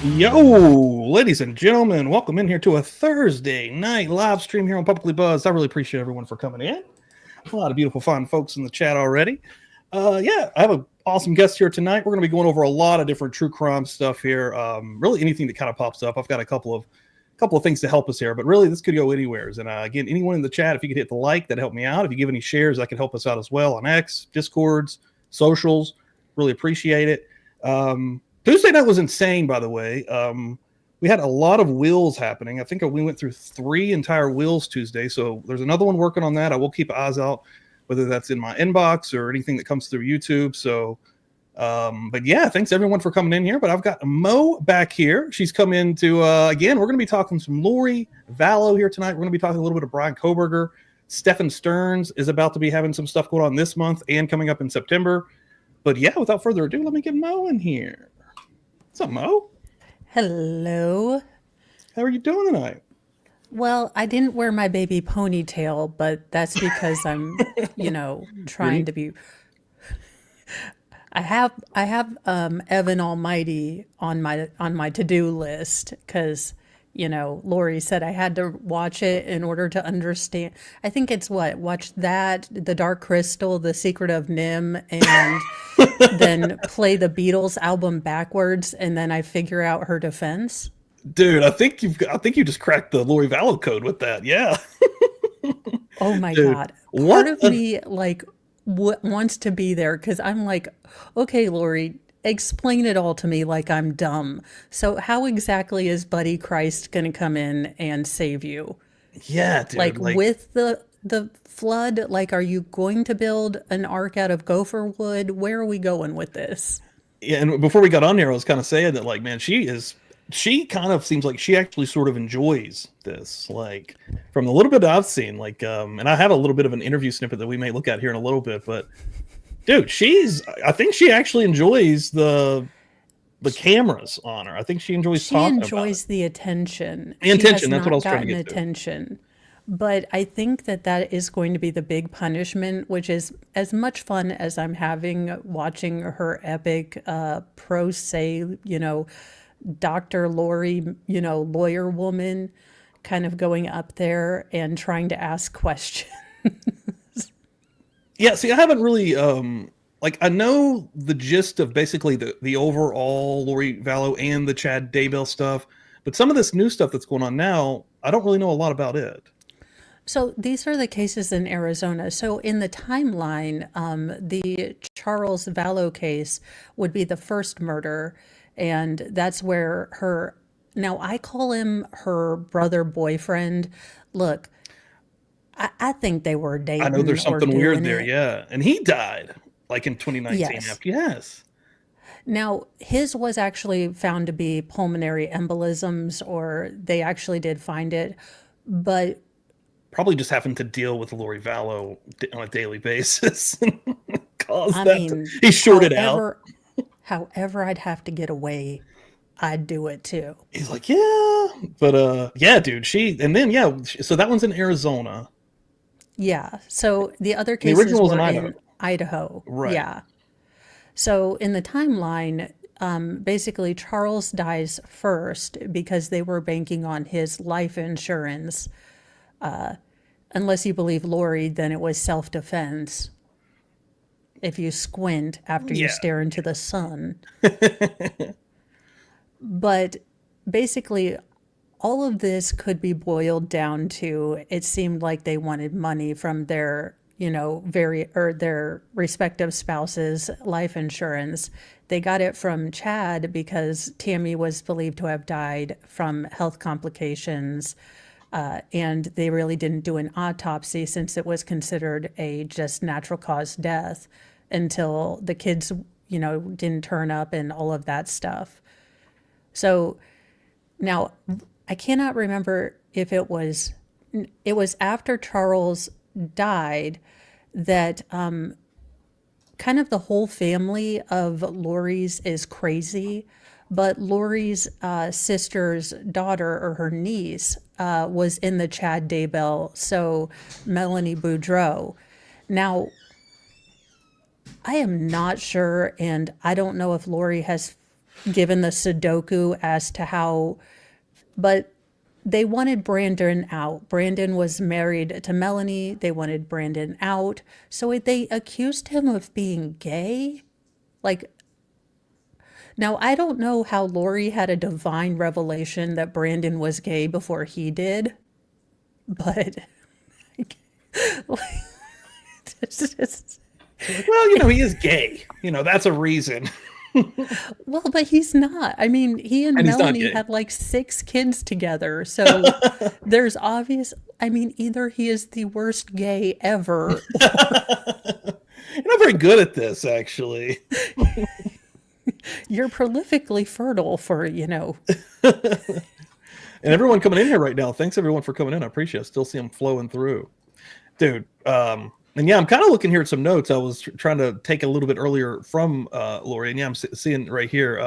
Yo, ladies and gentlemen, welcome in here to a Thursday night live stream here on Publicly Buzzed. I really appreciate everyone for coming in. A lot of beautiful, fun folks in the chat already. I have an awesome guest here tonight. We're going to be going over a lot of different true crime stuff here. Really, anything that kind of pops up. I've got a couple of things to help us here, but really, this could go anywhere. And again, anyone in the chat, if you could hit the like, that'd help me out. If you give any shares, that could help us out as well on X, Discords, socials. Really appreciate it. Tuesday night was insane, by the way. We had a lot of wills happening. I think we went through 3 entire wills Tuesday. So there's another one working on that. I will keep eyes out, whether that's in my inbox or anything that comes through YouTube. So, but yeah, thanks everyone for coming in here. But I've got Mo back here. She's come in to, again, we're going to be talking some Lori Vallow here tonight. We're going to be talking a little bit of Bryan Kohberger. Stephan Sterns is about to be having some stuff going on this month and coming up in September. But yeah, without further ado, let me get Mo in here. What's up, Mo? Hello. How are you doing tonight? Well, I didn't wear my baby ponytail, but that's because I'm, trying to be. I have Evan Almighty on my to-do list because Lori said I had to watch it in order to understand. I think it's watch that, The Dark Crystal, The Secret of Nim, and then play the Beatles album backwards, and then I figure out her defense. Dude, I think you just cracked the Lori Vallow code with that. Yeah. Oh my Dude, God. Part of me wants to be there because I'm like, okay, Lori, explain it all to me like I'm dumb. So how exactly is Buddy Christ going to come in and save you? Yeah, dude. Like with the flood, like, are you going to build an ark out of gopher wood? Where are we going with this? Yeah, and before we got on there, I was kind of saying that, like, man, she kind of seems like she actually sort of enjoys this. Like, from the little bit I've seen, like, and I have a little bit of an interview snippet that we may look at here in a little bit, but dude, I think she actually enjoys the cameras on her. I think she enjoys talking about it. She enjoys the attention. The attention, that's what I was trying to get to. Attention. But I think that is going to be the big punishment, which is as much fun as I'm having watching her epic pro se, Dr. Lori, lawyer woman kind of going up there and trying to ask questions. Yeah, see, I haven't really I know the gist of basically the overall Lori Vallow and the Chad Daybell stuff, but some of this new stuff that's going on now, I don't really know a lot about it. So these are the cases in Arizona. So in the timeline, the Charles Vallow case would be the first murder, and that's where now I call him her brother boyfriend. Look, I think they were dating. I know there's something weird there, yeah. And he died like in 2019. Yes. Yes. Now, his was actually found to be pulmonary embolisms, or they actually did find it, but probably just happened to deal with Lori Vallow on a daily basis. He shorted out. However, I'd have to get away, I'd do it too. He's like, yeah, but yeah, dude. So that one's in Arizona. Yeah. So the other cases were in Idaho. Right. Yeah. So in the timeline, basically Charles dies first because they were banking on his life insurance. Unless you believe Lori, then it was self-defense. If you squint after you stare into the sun. But basically, all of this could be boiled down to, it seemed like they wanted money from their, their respective spouses' life insurance. They got it from Chad because Tammy was believed to have died from health complications. And they really didn't do an autopsy since it was considered a just natural cause death until the kids, didn't turn up and all of that stuff. So now I cannot remember if it was after Charles died that kind of the whole family of Lori's is crazy. But Lori's sister's daughter, or her niece, was in the Chad Daybell, so Melanie Boudreau. Now, I am not sure, and I don't know if Lori has given the Sudoku as to how, but they wanted Brandon out. Brandon was married to Melanie. They wanted Brandon out. So they accused him of being gay. Like, now I don't know how Lori had a divine revelation that Brandon was gay before he did, but it's just, Like, well, he is gay. That's a reason. well, but he's not. I mean, he and And he's not Melanie gay. had like 6 kids together. So there's obvious, I mean, either he is the worst gay ever. You're not very good at this, actually. You're prolifically fertile for, And everyone coming in here right now, thanks everyone for coming in. I appreciate it. Still see them flowing through. Dude, and yeah, I'm kind of looking here at some notes. I was trying to take a little bit earlier from Lori, and yeah, I'm seeing right here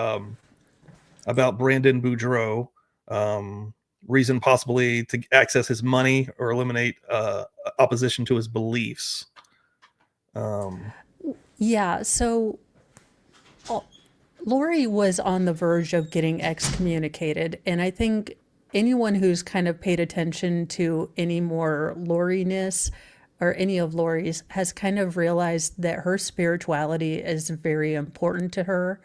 about Brandon Boudreaux, reason possibly to access his money or eliminate opposition to his beliefs. Yeah, so Lori was on the verge of getting excommunicated, and I think anyone who's kind of paid attention to any more Lori-ness or any of Lori's has kind of realized that her spirituality is very important to her.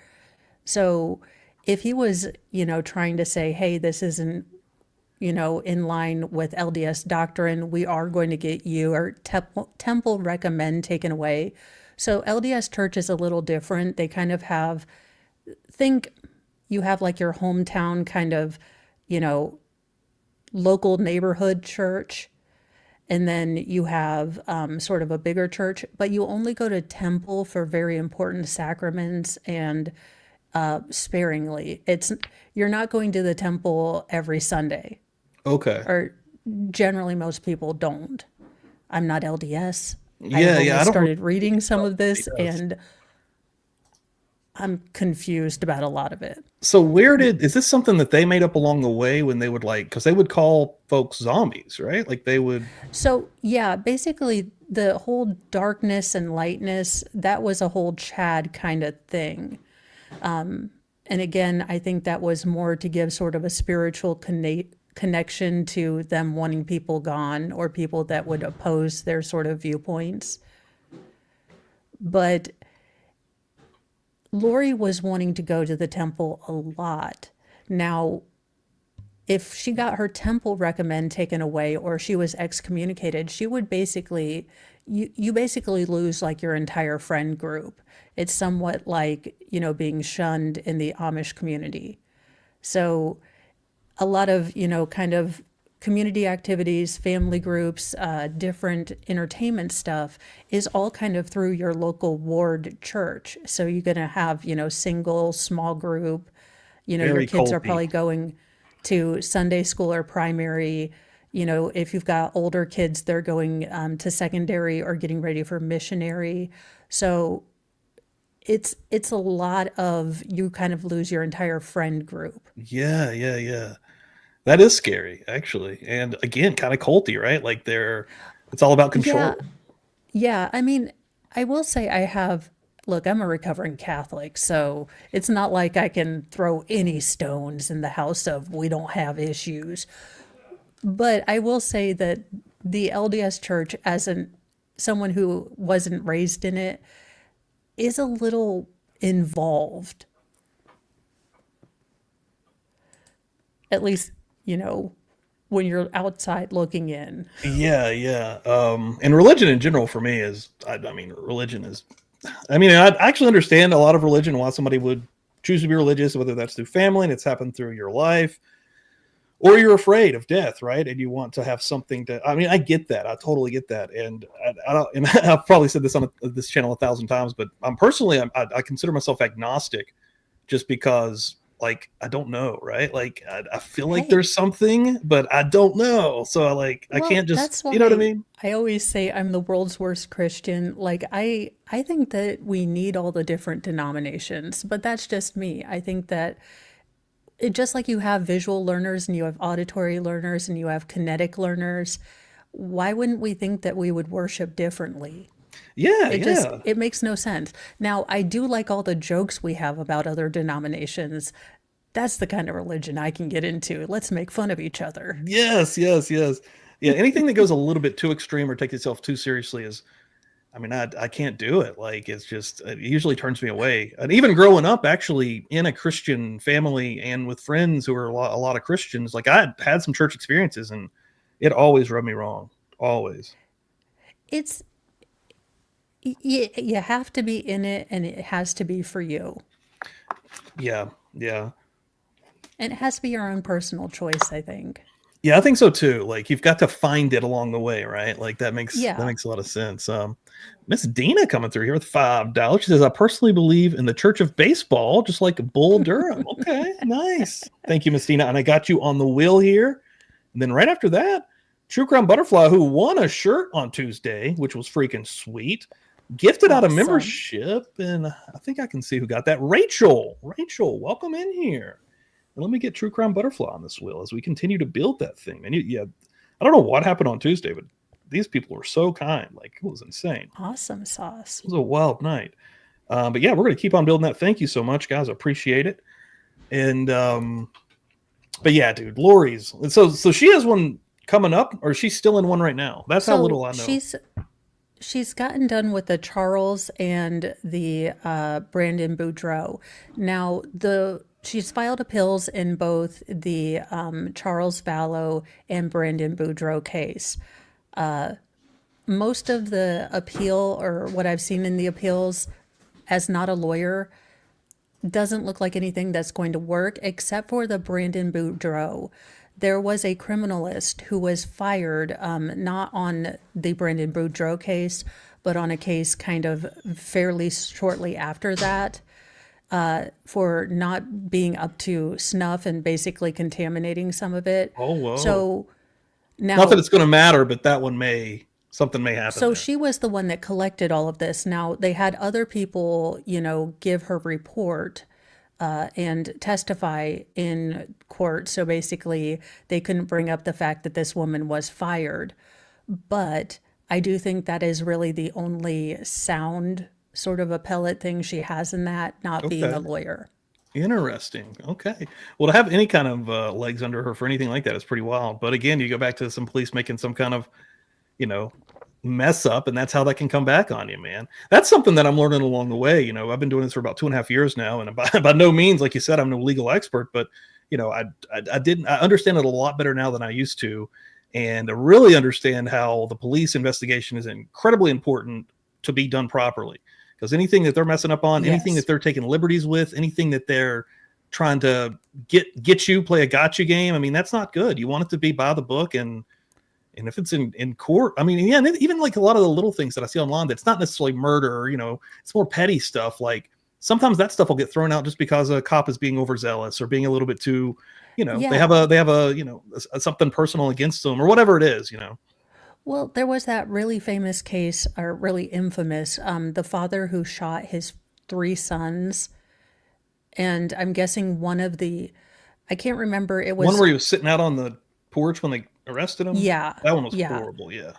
So if he was, trying to say, hey, this isn't, in line with LDS doctrine, we are going to get you or temple recommend taken away. So LDS church is a little different. They kind of have, think you have like your hometown kind of, local neighborhood church. And then you have sort of a bigger church, but you only go to temple for very important sacraments and sparingly. You're not going to the temple every Sunday, Okay. or generally most people don't. I'm not LDS. Yeah, I've only yeah. I don't started reading some of this, Yes. and I'm confused about a lot of it. So is this something that they made up along the way when they would because they would call folks zombies, right? Like they would. So, yeah, basically the whole darkness and lightness, that was a whole Chad kind of thing. And again, I think that was more to give sort of a spiritual connection to them wanting people gone or people that would oppose their sort of viewpoints. But Lori was wanting to go to the temple a lot. Now, if she got her temple recommend taken away or she was excommunicated, she would basically, you basically lose like your entire friend group. It's somewhat like, being shunned in the Amish community. So a lot of, kind of community activities, family groups, different entertainment stuff is all kind of through your local ward church. So you're going to have, single, small group, your Very kids are culty. probably going to Sunday school or primary. If you've got older kids, they're going to secondary or getting ready for missionary. So it's a lot of, you kind of lose your entire friend group. Yeah, yeah, yeah. That is scary, actually. And again, kind of culty, right? Like it's all about control. Yeah. Yeah. I mean, I will say look, I'm a recovering Catholic, so it's not like I can throw any stones in the house of we don't have issues. But I will say that the LDS church, as someone who wasn't raised in it, is a little involved. At least, when you're outside looking in. Yeah, yeah. And religion in general for me religion is, I actually understand a lot of religion, why somebody would choose to be religious, whether that's through family and it's happened through your life, or you're afraid of death, right? And you want to have something I get that. I totally get that. And I don't, and I've probably said this on this channel 1,000 times, but I consider myself agnostic just because, like, I don't know, right? Like, I feel like Hey, there's something, but I don't know. So I well, can't just, that's you know what I why mean? I always say I'm the world's worst Christian. Like I think that we need all the different denominations, but that's just me. I think that just like you have visual learners and you have auditory learners and you have kinetic learners, why wouldn't we think that we would worship differently? Yeah, It yeah. it makes no sense. Now, I do like all the jokes we have about other denominations. That's the kind of religion I can get into. Let's make fun of each other. Yes, yes, yes. Yeah, anything that goes a little bit too extreme or takes itself too seriously is, I mean, I can't do it. Like, it's just, it usually turns me away. And even growing up, actually, in a Christian family and with friends who are a lot of Christians, like, I had some church experiences and it always rubbed me wrong. Always. It's you have to be in it, and it has to be for you. Yeah, yeah. And it has to be your own personal choice, I think. Yeah, I think so too. Like, you've got to find it along the way, right? Like, that Yeah. makes a lot of sense. Miss Dina coming through here with $5. She says, "I personally believe in the Church of Baseball, just like Bull Durham." Okay, nice. Thank you, Miss Dina. And I got you on the wheel here. And then right after that, True Crime Butterfly, who won a shirt on Tuesday, which was freaking sweet, gifted out a Awesome. membership. And I think I can see who got that. Rachel. Rachel, welcome in here. And let me get True Crime Butterfly on this wheel as we continue to build that thing. And yeah, I don't know what happened on Tuesday, but these people were so kind. Like, it was insane. Awesome sauce. It was a wild night. But yeah, we're going to keep on building that. Thank you so much, guys. I appreciate it. And but yeah, dude, Lori's. And so she has one coming up, or she's still in one right now. That's how So little I know. she's gotten done with the Charles and the Brandon Boudreaux. Now she's filed appeals in both the Charles Vallow and Brandon Boudreaux case. Most of the appeal, or what I've seen in the appeals, as not a lawyer, doesn't look like anything that's going to work, except for the Brandon Boudreaux. There was a criminalist who was fired, not on the Brandon Boudreaux case, but on a case kind of fairly shortly after that, for not being up to snuff and basically contaminating some of it. Oh, whoa. So Not that now, it's going to matter, but something may happen so there. she was the one that collected all of this. Now, they had other people, give her report and testify in court. So basically, they couldn't bring up the fact that this woman was fired. But I do think that is really the only sound sort of appellate thing she has in that, not being a Okay. lawyer. Interesting. Okay. Well, to have any kind of legs under her for anything like that is pretty wild. But again, you go back to some police making some kind of, you know, mess up, and that's how that can come back on you, man. That's something that I'm learning along the way. I've been doing this for about 2.5 years now, and by no means, like you said, I'm no legal expert, but I understand it a lot better now than I used to, and I really understand how the police investigation is incredibly important to be done properly. Because anything that they're messing up on, anything that Yes. they're taking liberties with, anything that they're trying to get you play a gotcha game, I mean, that's not good. You want it to be by the book, and if it's in court, I mean, yeah, and even like a lot of the little things that I see online, that's not necessarily murder, it's more petty stuff. Like, sometimes that stuff will get thrown out just because a cop is being overzealous or being a little bit too, Yeah. they have a something personal against them or whatever it is. Well, there was that really famous case, or really infamous, the father who shot his three sons. And I'm guessing I can't remember, it One was, where he was sitting out on the porch when they arrested him. yeah, That one was yeah. horrible. Yeah.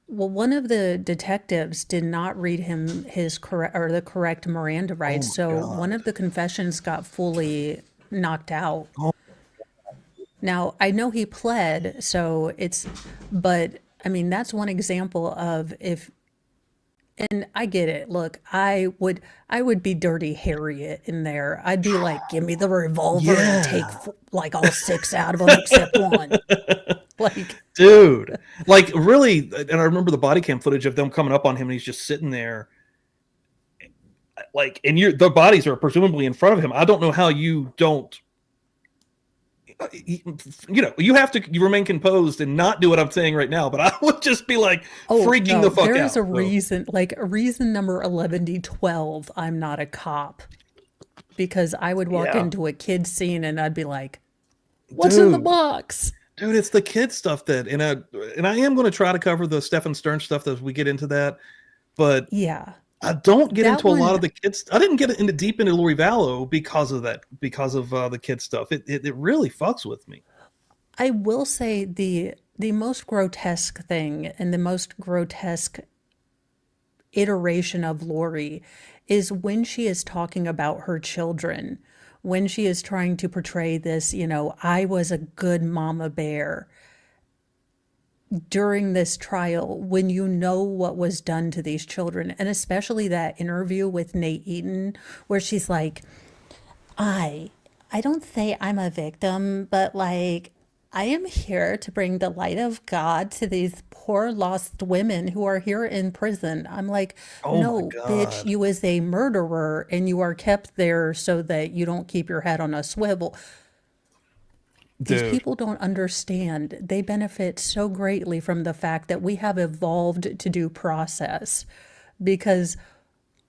Well, one of the detectives did not read him his correct, or the correct Miranda Oh rights. my So one God. of the confessions got fully knocked out. Oh, Now, I know he pled, but I mean, that's one example of if, and I get it. Look, I would be Dirty Harriet in there. I'd be like, give me the revolver and take yeah. like all six out of them except one. Like, Dude, like, really. And I remember the body cam footage of them coming up on him and he's just sitting there, like, and the bodies are presumably in front of him. I don't know how you don't, you remain composed and not do what I'm saying right now, but I would just be like oh freaking the no, fuck there is out. a So reason, like a reason number 11D12. I'm not a cop, because I would walk yeah, into a kid scene and I'd be like, what's in the dude, box? it's the kid stuff and I am going to try to cover the Stephan Sterns stuff as we get into that, but Yeah. I don't get That into a lot of one, the kids. I didn't get into deep into Lori Vallow because of that, because of the kid stuff. It really fucks with me. I will say, the most grotesque thing, and the most grotesque iteration of Lori is when she is talking about her children, when she is trying to portray this, I was a good mama bear during this trial, when you know what was done to these children, and especially that interview with Nate Eaton, where she's like, I I don't say I'm a victim, but like I am here to bring the light of God to these poor lost women who are here in prison. I'm like, Oh my no, bitch, God. you is a murderer and you are kept there so that you don't keep your head on a swivel. These Dude. people don't understand. They benefit so greatly from the fact that we have evolved to do process because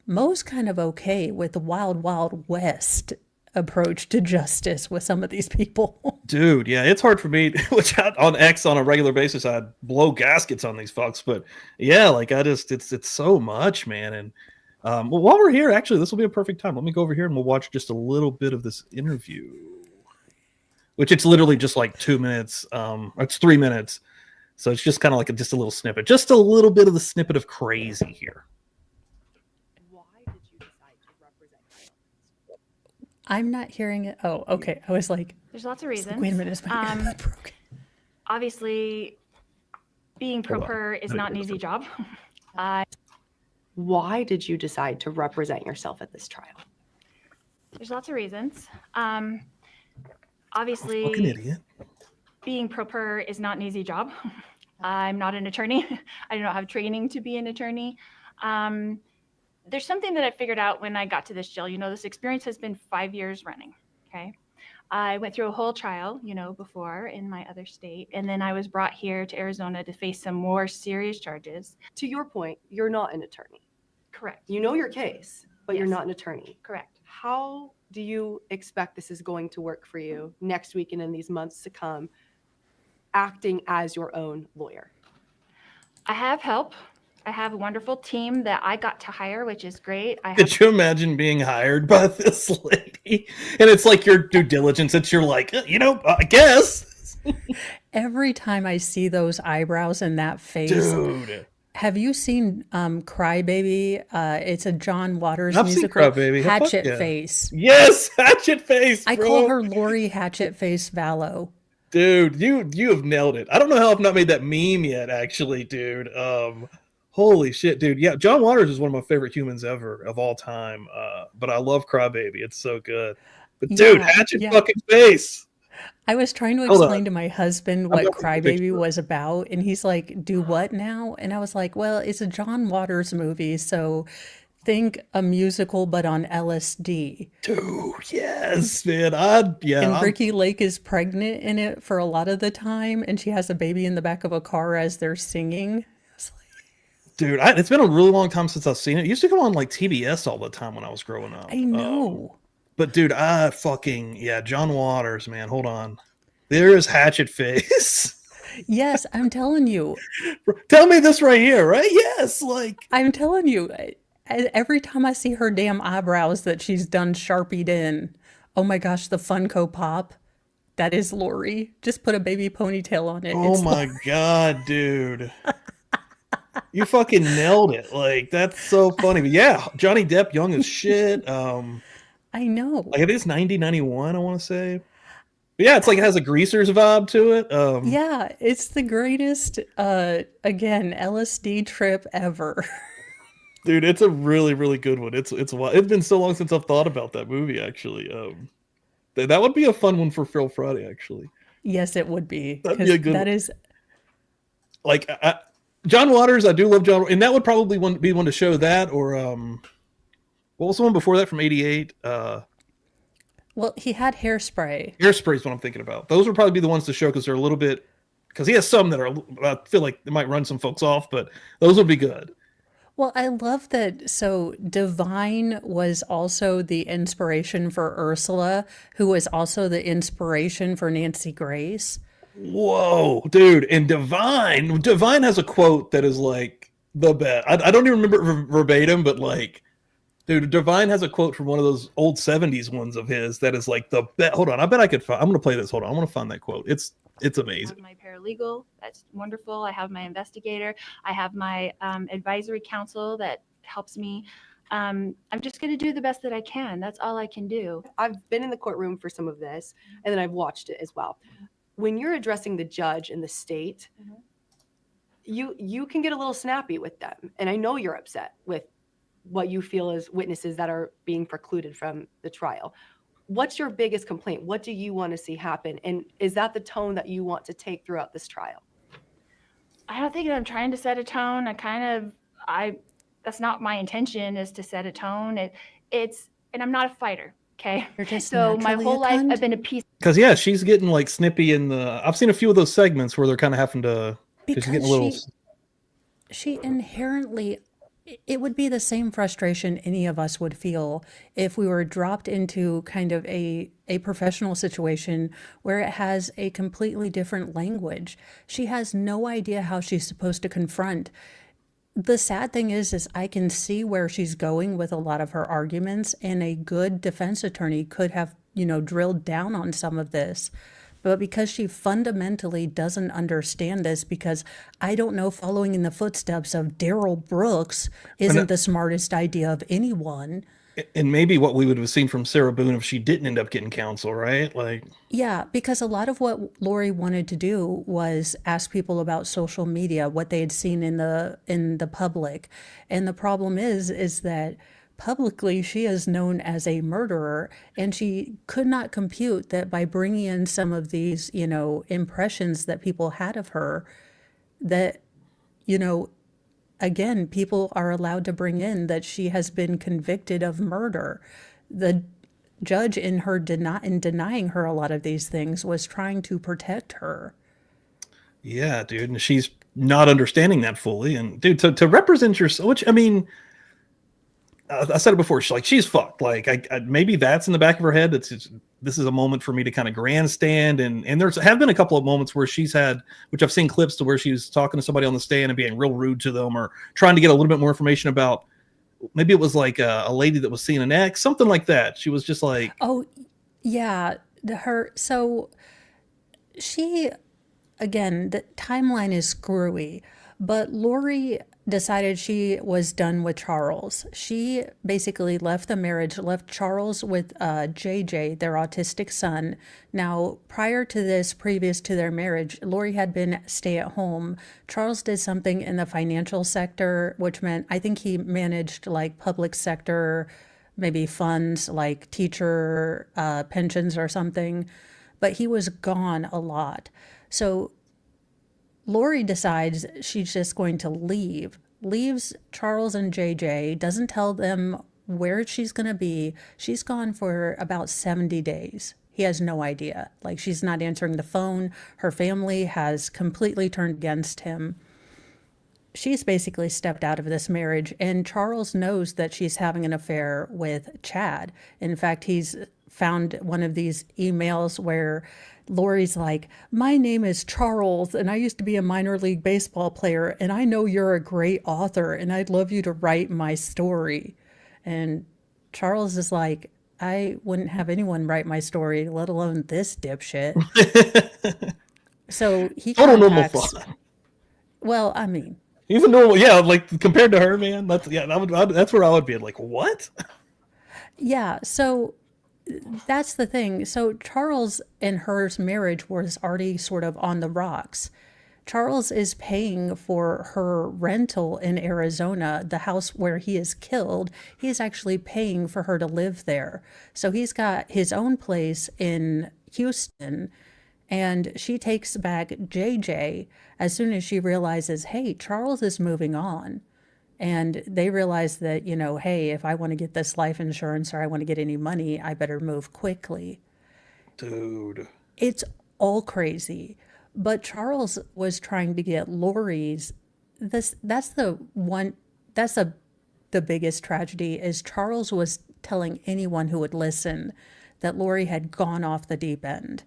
Mo's kind of okay with the wild, wild west approach to justice with some of these people. Dude, yeah, it's hard for me, which on X on a regular basis, I blow gaskets on these fucks. But yeah, like it's so much, man. And well, while we're here, actually, this will be a perfect time. Let me go over here and we'll watch just a little bit of this interview, which it's literally just like 2 minutes. It's 3 minutes. So it's just kind of like just a little snippet, just a little bit of the snippet of crazy here. Why did you decide to represent yourself? I'm not hearing it. Oh, okay. I was like, There's lots of reasons. wait a minute, is my internet broken? Obviously, being pro Hold on. per is Let me not an fix easy it. job. Why did you decide to represent yourself at this trial? There's lots of reasons. Fucking Obviously, idiot. being pro per is not an easy job. I'm not an attorney. I do not have training to be an attorney. There's something that I figured out when I got to this jail. This experience has been 5 years running. Okay. I went through a whole trial, before in my other state. And then I was brought here to Arizona to face some more serious charges. To your point, you're not an attorney. Correct. You know your case, but you're Yes. not an attorney. Correct. How do you expect this is going to work for you next week and in these months to come, acting as your own lawyer? I have help. I have a wonderful team that I got to hire, which is great. I have Could you imagine being hired by this lady? And it's like your due diligence. It's your like, I guess. Every time I see those eyebrows and that face, Dude. have you seen Cry Baby? It's a John Waters I've seen musical. Cry Baby. Fuck Hatchet yeah. Face. Yes, hatchet face. I bro. call her Lori Hatchet Face Vallow. Dude, you have nailed it. I don't know how I've not made that meme yet, actually, dude. Holy shit, dude. Yeah, John Waters is one of my favorite humans ever of all time. But I love Crybaby. It's so good. But dude, Yeah, hatchet yeah. fucking face. I was trying to Hold explain on. to my husband I'm what gonna take a Crybaby picture. was about, and he's like, "Do what now?" And I was like, "Well, it's a John Waters movie, so think a musical but on LSD." Dude, yes, man. And Ricky Lake is pregnant in it for a lot of the time, and she has a baby in the back of a car as they're singing. Dude, it's been a really long time since I've seen it. It used to come on like TBS all the time when I was growing up. I know. But dude, John Waters, man. Hold on. There is hatchet face. Yes, I'm telling you. Tell me this right here, right? Yes, like I'm telling you. Every time I see her damn eyebrows that she's done sharpied in, oh my gosh, the Funko Pop. That is Lori. Just put a baby ponytail on it. oh It's my god, dude. You fucking nailed it. Like that's so funny. But yeah, Johnny Depp young as shit. I know. Like it is 90, 91, I want to say. But yeah, it's like it has a greasers vibe to it. Yeah, it's the greatest again, LSD trip ever. Dude, it's a really, really good one. It's been so long since I've thought about that movie actually. That would be a fun one for Phil Friday, actually. Yes, it would be. That'd be Because a good that one. is Like John Waters, I do love John, and that would probably be one to show that, or what was the one before that from '88? well, he had Hairspray. Hairspray is what I'm thinking about. Those would probably be the ones to show because they're a little bit, because he has some that are, I feel like they might run some folks off, but those would be good. Well, I love that. So Divine was also the inspiration for Ursula, who was also the inspiration for Nancy Grace. Whoa, dude! And Divine has a quote that is like the best. I don't even remember it verbatim, but like, dude, Divine has a quote from one of those old '70s ones of his that is like the best. Hold on, I bet I could find. I'm gonna play this. Hold on, I want to find that quote. It's I have amazing. my paralegal. That's wonderful. I have my investigator. I have my advisory council that helps me. I'm just going to do the best that I can. That's all I can do. I've been in the courtroom for some of this, and then I've watched it as well. When you're addressing the judge and the state, you can get a little snappy with them. And I know you're upset with what you feel is witnesses that are being precluded from the trial. What's your biggest complaint? What do you want to see happen? And is that the tone that you want to take throughout this trial? I don't think that I'm trying to set a tone. That's not my intention, is to set a tone. And I'm not a fighter. Okay. You're just So my naturally whole a life cunt? I've been a peace. Because yeah, she's getting like snippy in the. I've seen a few of those segments where they're kind of having to. She's getting a little. She inherently, it would be the same frustration any of us would feel if we were dropped into kind of a professional situation where it has a completely different language. She has no idea how she's supposed to confront. The sad thing is I can see where she's going with a lot of her arguments, and a good defense attorney could have, drilled down on some of this. But because she fundamentally doesn't understand this, because I don't know, following in the footsteps of Daryl Brooks isn't the smartest idea of anyone. And maybe what we would have seen from Sarah Boone if she didn't end up getting counsel, right? Like, yeah, because a lot of what Lori wanted to do was ask people about social media, what they had seen in the public. And the problem is that publicly she is known as a murderer, and she could not compute that by bringing in some of these, impressions that people had of her, that, again, people are allowed to bring in that she has been convicted of murder. The judge in denying her a lot of these things was trying to protect her. yeah, dude, and she's not understanding that fully. And dude, to represent yourself, which I mean, I said it before. She's fucked. Like, I maybe that's in the back of her head. This is a moment for me to kind of grandstand. And there's have been a couple of moments where she's had, which I've seen clips to where she was talking to somebody on the stand and being real rude to them, or trying to get a little bit more information about. Maybe it was like a lady that was seeing an ex, something like that. She was just like, oh, yeah, so she, again, the timeline is screwy, but Lori decided she was done with Charles. She basically left the marriage, left Charles with JJ, their autistic son. Now, prior to this, previous to their marriage, Lori had been stay at home. Charles did something in the financial sector, which meant I think he managed like public sector, maybe funds like teacher pensions or something, but he was gone a lot. So Lori decides she's just going to leaves Charles and JJ, doesn't tell them where she's going to be. She's gone for about 70 days. He has no idea. Like, she's not answering the phone. Her family has completely turned against him. She's basically stepped out of this marriage, and Charles knows that she's having an affair with Chad. In fact, he's found one of these emails where Lori's like, my name is Charles, and I used to be a minor league baseball player, and I know you're a great author, and I'd love you to write my story. And Charles is like, I wouldn't have anyone write my story, let alone this dipshit. So he total normal contacts, thought. well, I mean, Even normal, yeah. Like compared to her, man, that's that's where I would be like, what? yeah, so that's the thing. So Charles and her's marriage was already sort of on the rocks. Charles is paying for her rental in Arizona, the house where he is killed. He's actually paying for her to live there. So he's got his own place in Houston, and she takes back JJ as soon as she realizes, hey, Charles is moving on. And they realize that, hey, if I want to get this life insurance or I want to get any money, I better move quickly. Dude. It's all crazy. But Charles was trying to get Lori's. That's the biggest tragedy, is Charles was telling anyone who would listen that Lori had gone off the deep end,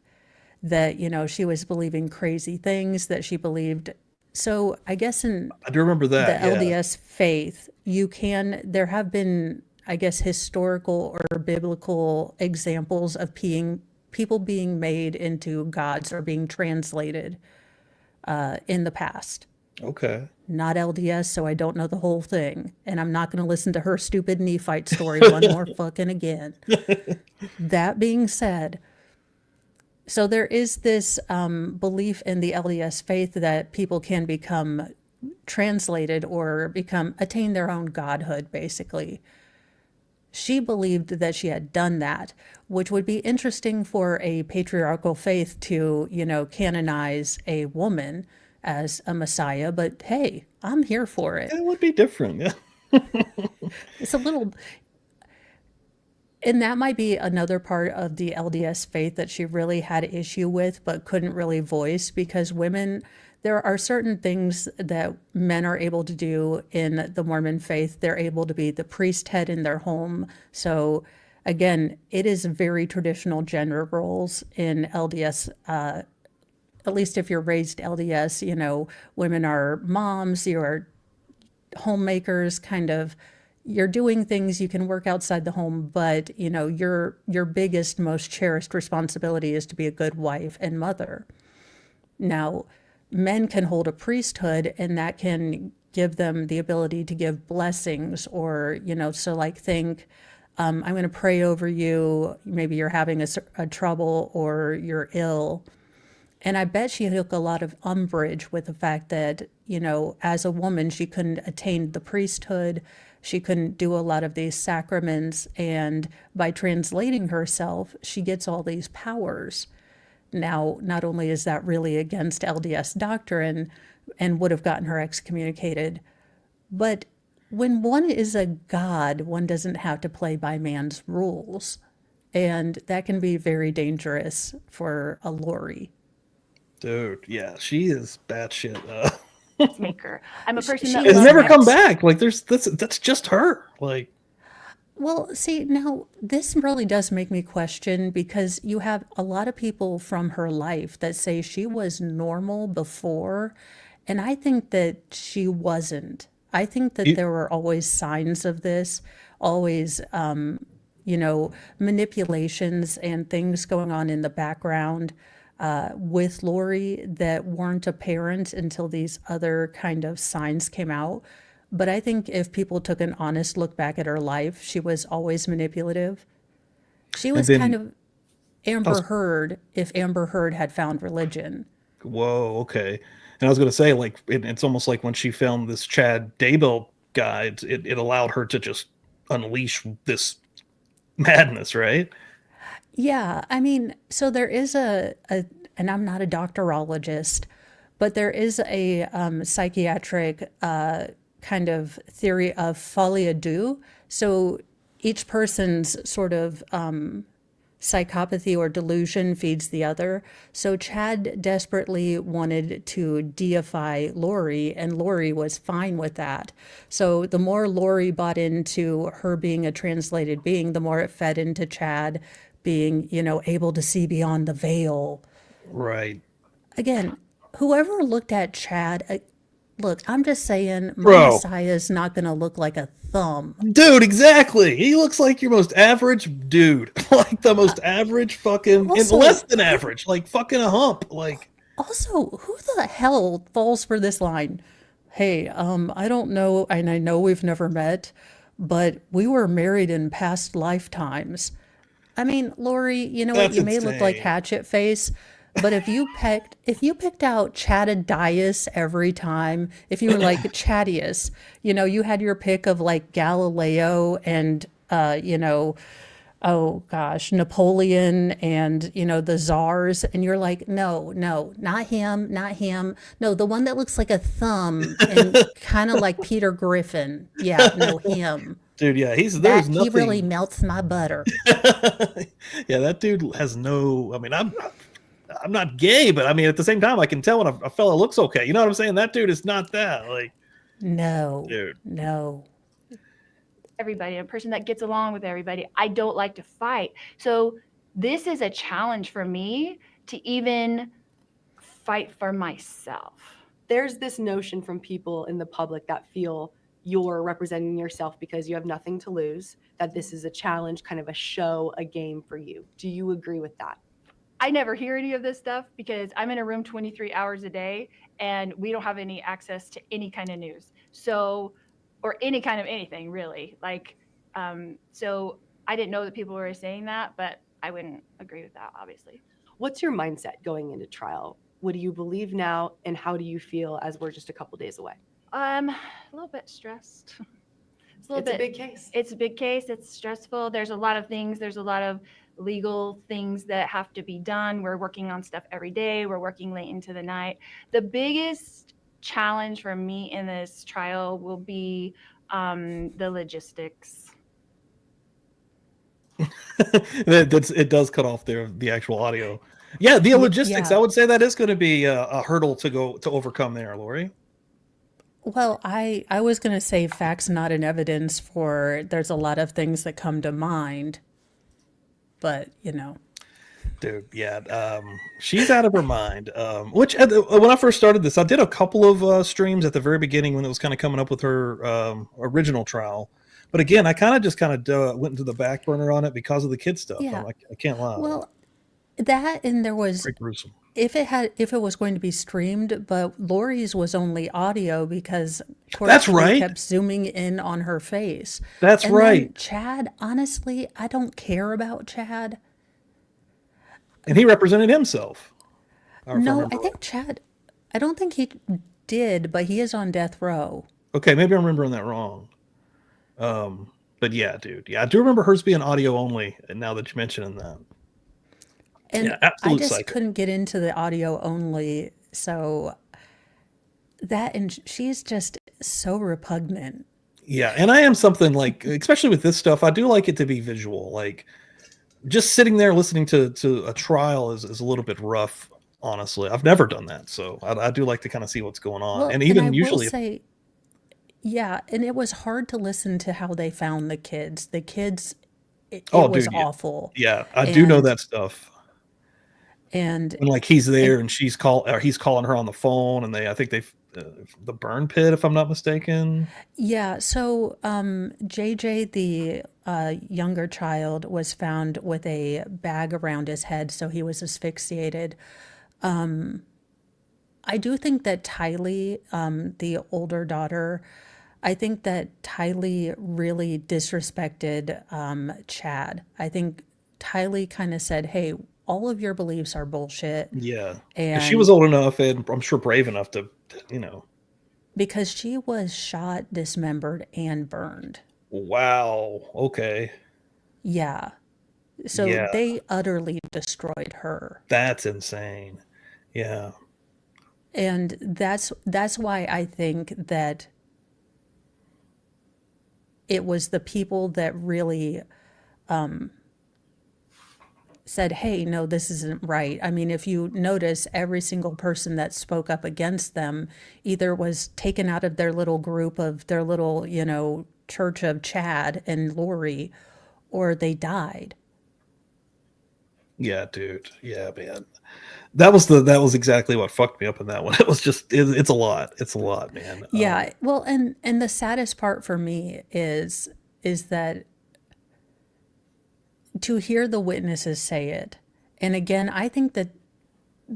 that, she was believing crazy things, that she believed. So I guess in I do remember that. the Yeah. LDS faith, there have been, I guess, historical or biblical examples of people being made into gods or being translated in the past. Okay. Not LDS, so I don't know the whole thing. And I'm not going to listen to her stupid Nephite story one more fucking again. That being said, so there is this belief in the LDS faith that people can become translated or attain their own godhood, basically. She believed that she had done that, which would be interesting for a patriarchal faith to, canonize a woman as a messiah. But hey, I'm here for it. It would be different. Yeah. It's a little, and that might be another part of the LDS faith that she really had issue with, but couldn't really voice, because there are certain things that men are able to do in the Mormon faith. They're able to be the priest head in their home. So again, it is very traditional gender roles in LDS. At least if you're raised LDS, women are moms, you're homemakers, kind of. You're doing things, you can work outside the home, but your biggest, most cherished responsibility is to be a good wife and mother. Now, men can hold a priesthood, and that can give them the ability to give blessings, or so like think, I'm going to pray over you. Maybe you're having a trouble or you're ill. And I bet she took a lot of umbrage with the fact that, as a woman, she couldn't attain the priesthood. She couldn't do a lot of these sacraments. And by translating herself, she gets all these powers. Now, not only is that really against LDS doctrine and would have gotten her excommunicated, but when one is a god, one doesn't have to play by man's rules. And that can be very dangerous for a Lori. Dude, yeah, she is batshit. Maker. I'm a person that It's loves never come X. back. Like that's just her. Like, Well, see, now this really does make me question, because you have a lot of people from her life that say she was normal before, and I think that she wasn't. I think that you, there were always signs of this, always, manipulations and things going on in the background with Lori that weren't apparent until these other kind of signs came out. But I think if people took an honest look back at her life, she was always manipulative. She and was then kind of I Amber was, Heard if Amber Heard had found religion. whoa, okay. And I was gonna say, like, it's almost like when she found this Chad Daybell guy, it allowed her to just unleash this madness, right? Yeah, I mean, so there is and I'm not a doctorologist, but there is a psychiatric kind of theory of folie à deux. So each person's sort of psychopathy or delusion feeds the other. So Chad desperately wanted to deify Lori, and Lori was fine with that. So the more Lori bought into her being a translated being, the more it fed into Chad being, able to see beyond the veil. Right. Again, whoever looked at Chad, look, I'm just saying, my Bro. Messiah is not going to look like a thumb. Dude, exactly. He looks like your most average dude. Like the most average fucking, and Also, less than average. Like fucking a hump. Like, Also, who the hell falls for this line? Hey, I don't know, and I know we've never met, but we were married in past lifetimes. I mean, Lori, you know what? that's You may look like insane. Hatchet Face, but if you picked out Chattadius every time, if you were like Chattius, you had your pick of like Galileo and oh gosh, Napoleon and the czars, and you're like, no, no, not him, not him. No, the one that looks like a thumb and kind of like Peter Griffin. Yeah, no, him. Dude, yeah, there's That he really nothing. melts my butter. Yeah, that dude has no. I mean, I'm not gay, but I mean, at the same time, I can tell when a fella looks okay. You know what I'm saying? That dude is not that. Like, No, dude. no. Everybody, a person that gets along with everybody. I don't like to fight. So this is a challenge for me to even fight for myself. There's this notion from people in the public that feel you're representing yourself because you have nothing to lose, that this is a challenge, kind of a show, a game for you. Do you agree with that? I never hear any of this stuff because I'm in a room 23 hours a day and we don't have any access to any kind of news. So, or any kind of anything really. Like, so I didn't know that people were saying that, but I wouldn't agree with that, obviously. What's your mindset going into trial? What do you believe now, and how do you feel as we're just a couple days away? A little bit stressed. It's It's a big case. It's a big case. It's stressful. There's a lot of things. There's a lot of legal things that have to be done. We're working on stuff every day. We're working late into the night. The biggest challenge for me in this trial will be the logistics. It does cut off the actual audio. Yeah, the logistics. Yeah. I would say that is going to be a hurdle to overcome there, Lori. Well, I was going to say facts not in evidence for there's a lot of things that come to mind, but Dude, yeah, she's out of her mind. Which when I first started this, I did a couple of streams at the very beginning when it was kind of coming up with her original trial. But again, I kind of went into the back burner on it because of the kid stuff. Yeah. I can't lie. well, that and there was Very gruesome. if it was going to be streamed, but Lori's was only audio because That's they right. kept zooming in on her face. That's And then right. Chad, honestly, I don't care about Chad. And he represented himself. If I No, remember I think Chad, I don't think he did, but he is on death row. Okay, maybe I'm remembering that wrong. But yeah, dude. Yeah, I do remember hers being audio only, and now that you're mentioning that. And Yeah, I absolute just psycho. couldn't get into the audio only. So and she's just so repugnant. Yeah, and I am something like, especially with this stuff, I do like it to be visual. Like, just sitting there listening to a trial is a little bit rough, honestly. I've never done that, so I do like to kind of see what's going on. Well, And and even I will usually, say, yeah, and it was hard to listen to how they found the kids. The kids, it oh, was dude, yeah, awful. yeah, I do know And that stuff. and And like he's it, there, and he's calling her on the phone, and I think the burn pit, if I'm not mistaken. yeah, so JJ, the younger child, was found with a bag around his head, so he was asphyxiated. I do think that Tylee, the older daughter, I think that Tylee really disrespected Chad. I think Tylee kind of said, "Hey, all of your beliefs are bullshit," Yeah, because she was and old enough and I'm sure brave enough to, you know. because she was shot, dismembered, and burned. Wow. Okay. Yeah. So Yeah, they utterly destroyed her. that's insane. Yeah. And that's why I think that it was the people that really said, "Hey, no, this isn't right." I mean, if you notice, every single person that spoke up against them either was taken out of their little group of their little, church of Chad and Lori, or they died. Yeah, dude. Yeah, man. That was exactly what fucked me up in that one. It was just it's a lot. It's a lot, man. Yeah, well, and the saddest part for me is that to hear the witnesses say it. And again, I think that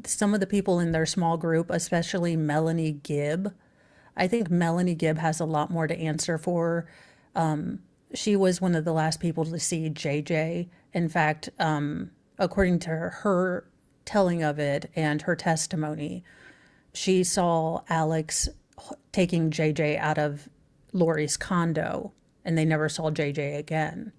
some of the people in their small group, especially Melanie Gibb, I think Melanie Gibb has a lot more to answer for. She was one of the last people to see JJ. In fact, according to her telling of it and her testimony, she saw Alex taking JJ out of Lori's condo, and they never saw JJ again.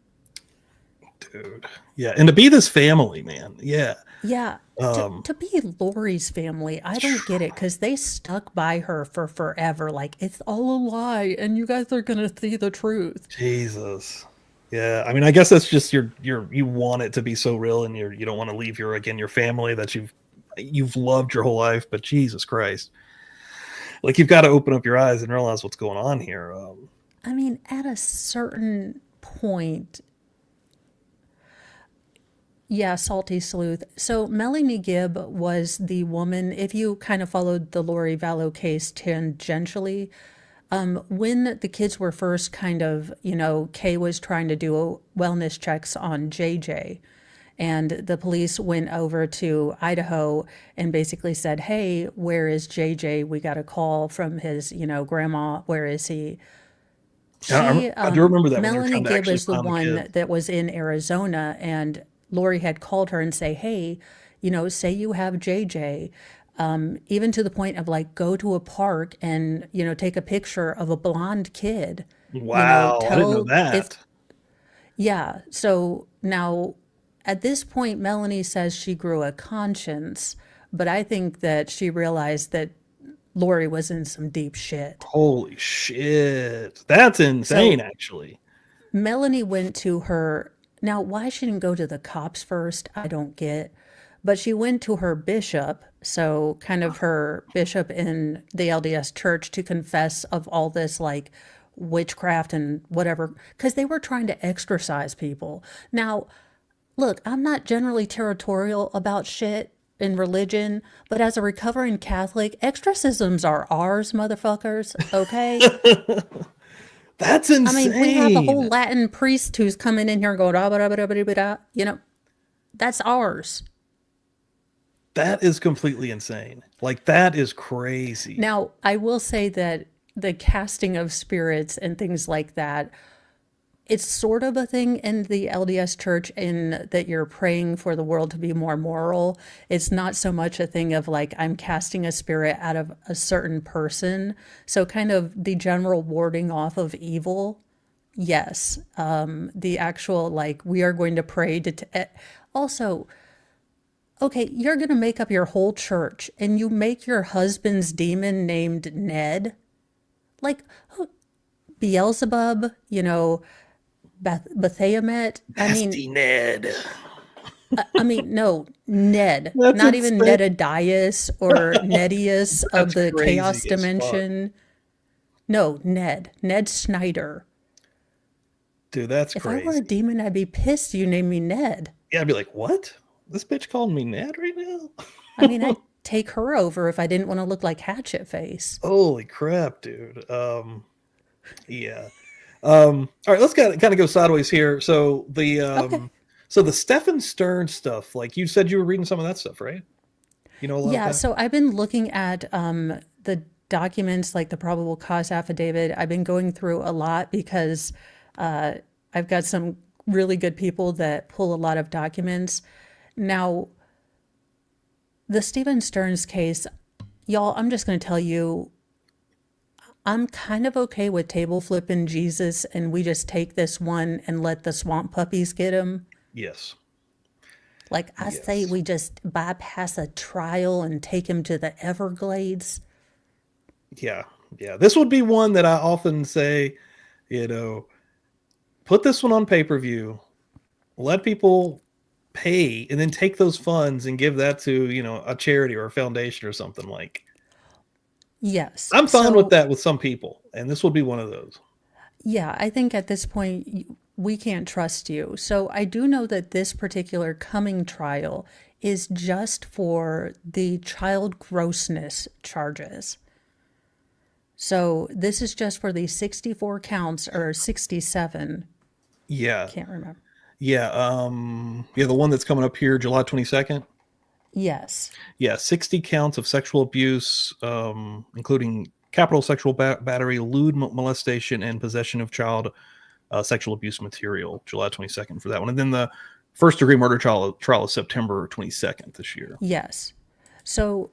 Dude. Yeah, and to be this family, man. Yeah. Yeah, to be Lori's family, I don't get it because they stuck by her for forever. Like, it's all a lie, and you guys are gonna see the truth. Jesus. Yeah, I mean, I guess that's just you want it to be so real, and you don't want to leave your family that you've loved your whole life. But Jesus Christ, like you've got to open up your eyes and realize what's going on here. I mean, at a certain point, yeah, Salty Sleuth. So Melanie Gibb was the woman, if you kind of followed the Lori Vallow case tangentially, when the kids were first kind of, Kay was trying to do wellness checks on JJ. And the police went over to Idaho and basically said, hey, where is JJ? We got a call from his, grandma. Where is he? I do remember that when they were Melanie trying to Gibb actually is the find the one kid. that was in Arizona, and Lori had called her and say, hey, say you have JJ, even to the point of like, go to a park and, take a picture of a blonde kid, Wow, I didn't know tell if, that. yeah. So now at this point, Melanie says she grew a conscience, but I think that she realized that Lori was in some deep shit. Holy shit. That's insane, So actually. Melanie went to her. Now, why she didn't go to the cops first, I don't get. But she went to her bishop, so kind of her bishop in the LDS church, to confess of all this like witchcraft and whatever, because they were trying to exorcise people. Now, look, I'm not generally territorial about shit in religion, but as a recovering Catholic, exorcisms are ours, motherfuckers, okay? That's I mean, we have a whole insane. Latin priest who's coming in here going, "Ah, blah, blah, blah, blah, blah," that's ours. That is completely insane. Like, that is crazy. Now, I will say that the casting of spirits and things like that, it's sort of a thing in the LDS church, in that you're praying for the world to be more moral. It's not so much a thing of like, I'm casting a spirit out of a certain person. So kind of the general warding off of evil. Yes. The actual, like, we are going to pray to, also, okay, you're going to make up your whole church and you make your husband's demon named Ned. Like, Beelzebub, Baphomet. Nasty Ned. No, Ned. That's Not even insane. Nedadius or Nedius of That's the crazy Chaos as fuck. Dimension. No, Ned. Ned Snyder. Dude, that's If I were a crazy. demon, I'd be pissed you named me Ned. Yeah, I'd be like, what? This bitch calling me Ned right now? I mean, I'd take her over if I didn't want to look like Hatchet Face. Holy crap, dude. Yeah. All right, let's kind of go sideways here. So Okay. the Stephan Sterns stuff, like you said, you were reading some of that stuff, right? A lot Yeah, of that. so I've been looking at the documents, like the probable cause affidavit. I've been going through a lot because I've got some really good people that pull a lot of documents. Now, the Stephan Sterns case, y'all, I'm just going to tell you, I'm kind of okay with table flipping Jesus and we just take this one and let the swamp puppies get him. Yes. Like, I say Yes. we just bypass a trial and take him to the Everglades. Yeah. Yeah. This would be one that I often say, put this one on pay-per-view, let people pay, and then take those funds and give that to, a charity or a foundation or something. Like, Yes. I'm fine with So, that with some people, and this would be one of those. yeah, I think at this point, we can't trust you. So I do know that this particular coming trial is just for the child grossness charges. So this is just for the 64 counts, or 67. Yeah. Can't remember. Yeah. The one that's coming up here, July 22nd. Yes. Yeah, 60 counts of sexual abuse, including capital sexual battery, lewd molestation, and possession of child sexual abuse material. July 22nd for that one. And then the first degree murder trial is September 22nd this year. Yes. So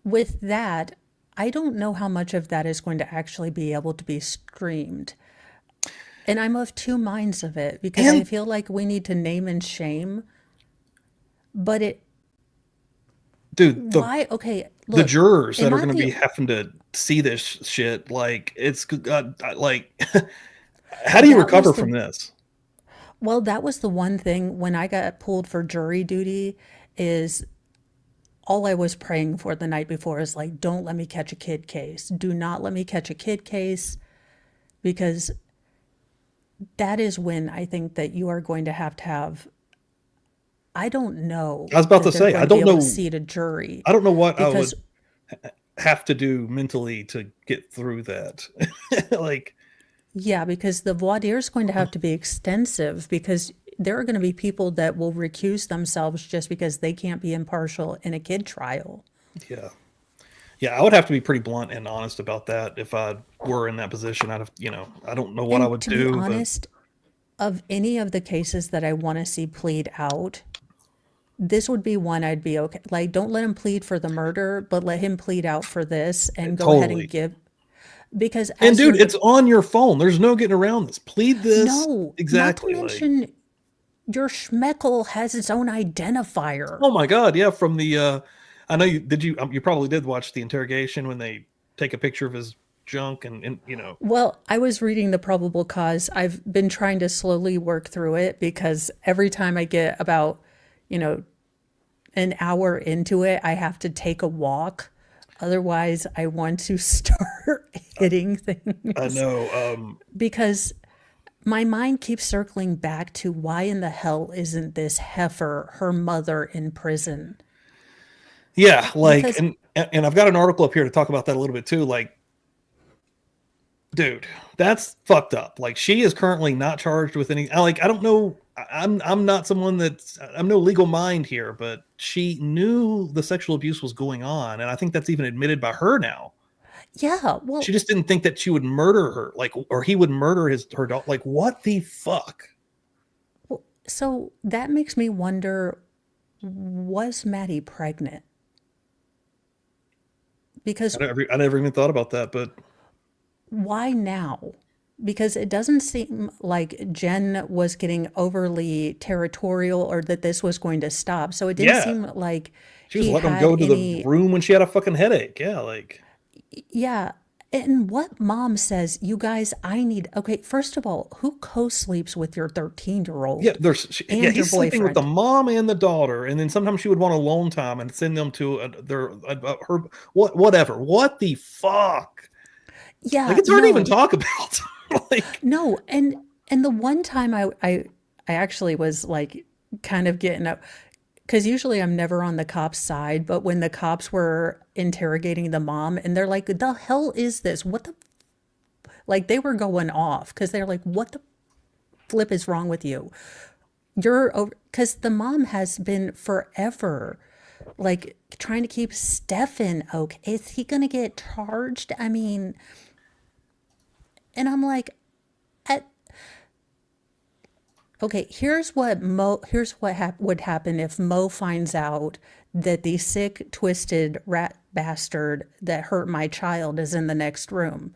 with that, I don't know how much of that is going to actually be able to be streamed. And I'm of two minds of it, because I And feel like we need to name and shame. But dude, why? Okay, the look, jurors that am are I going to be the, having to see this shit, like, it's like, how do you that was recover the, from this? well, that was the one thing when I got pulled for jury duty, is all I was praying for the night before is like, don't let me catch a kid case. Do not let me catch a kid case, because that is when I think that you are going to have, I don't know I was about to that they're say, going to be able to seat a jury, I don't know what I would because, have to do mentally to get through that. Like, yeah, because the voir dire is going to have to be extensive, because there are going to be people that will recuse themselves just because they can't be impartial in a kid trial. Yeah. Yeah, I would have to be pretty blunt and honest about that if I were in that position. I'd have, I don't know what I And would to be do, but honest, of any of the cases that I want to see plead out, this would be one I'd be okay. Like, don't let him plead for the murder, but let him plead out for this and go ahead totally. and give. Because And as dude, you're, it's on your phone. There's no getting around this. Plead this. no, Exactly. not to Like, mention your schmeckle has its own identifier. oh my God. Yeah. From the, I know you probably did watch the interrogation when they take a picture of his junk and. Well, I was reading the probable cause. I've been trying to slowly work through it because every time I get about, an hour into it, I have to take a walk. Otherwise, I want to start hitting things. I know. Because my mind keeps circling back to why in the hell isn't this heifer, her mother, in prison? Yeah. Like, Because and I've got an article up here to talk about that a little bit too. Like, dude, that's fucked up. Like, she is currently not charged with any, like, I don't know. I'm not someone I'm no legal mind here, but she knew the sexual abuse was going on. And I think that's even admitted by her now. yeah, well, She just didn't think that she would murder her, like, or he would murder her dog. Like, what the fuck? so that makes me wonder, was Maddie pregnant? Because I never even thought about that, but why now? Because it doesn't seem like Jen was getting overly territorial or that this was going to stop. So it didn't yeah, seem like she was he letting him had go to the any. room when she had a fucking headache. Yeah, like, Yeah. And what mom says, you guys, okay, first of all, who co-sleeps with your 13-year-old yeah, and your he's sleeping with the boyfriend? mom and the daughter, and then sometimes she would want alone time and send them to her whatever. What the fuck? Like, Yeah, it's hard to even no, talk about. Like, no. And the one time I actually was like kind of getting up, because usually I'm never on the cops' side, but when the cops were interrogating the mom and they're like, the hell is this? What the, like, they were going off because they're like, what the flip is wrong with you? You're over, because the mom has been forever like trying to keep Stephan okay. Is he going to get charged? I mean, and I'm like, at, okay, here's what would happen if Mo finds out that the sick, twisted rat bastard that hurt my child is in the next room.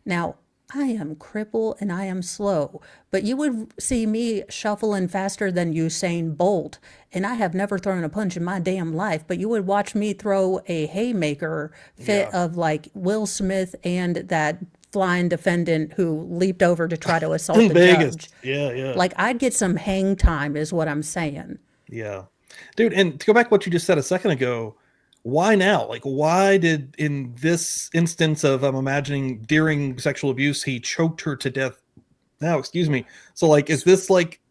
Now, I am crippled and I am slow, but you would see me shuffling faster than Usain Bolt, and I have never thrown a punch in my damn life, but you would watch me throw a haymaker fit yeah, of like Will Smith and that flying defendant who leaped over to try to assault in the Vegas. judge. Yeah, yeah. Like, I'd get some hang time is what I'm saying. Yeah. Dude, and to go back to what you just said a second ago, why now? Like, why did, in this instance of, I'm imagining during sexual abuse, he choked her to death? Now, excuse me. So, like, is this like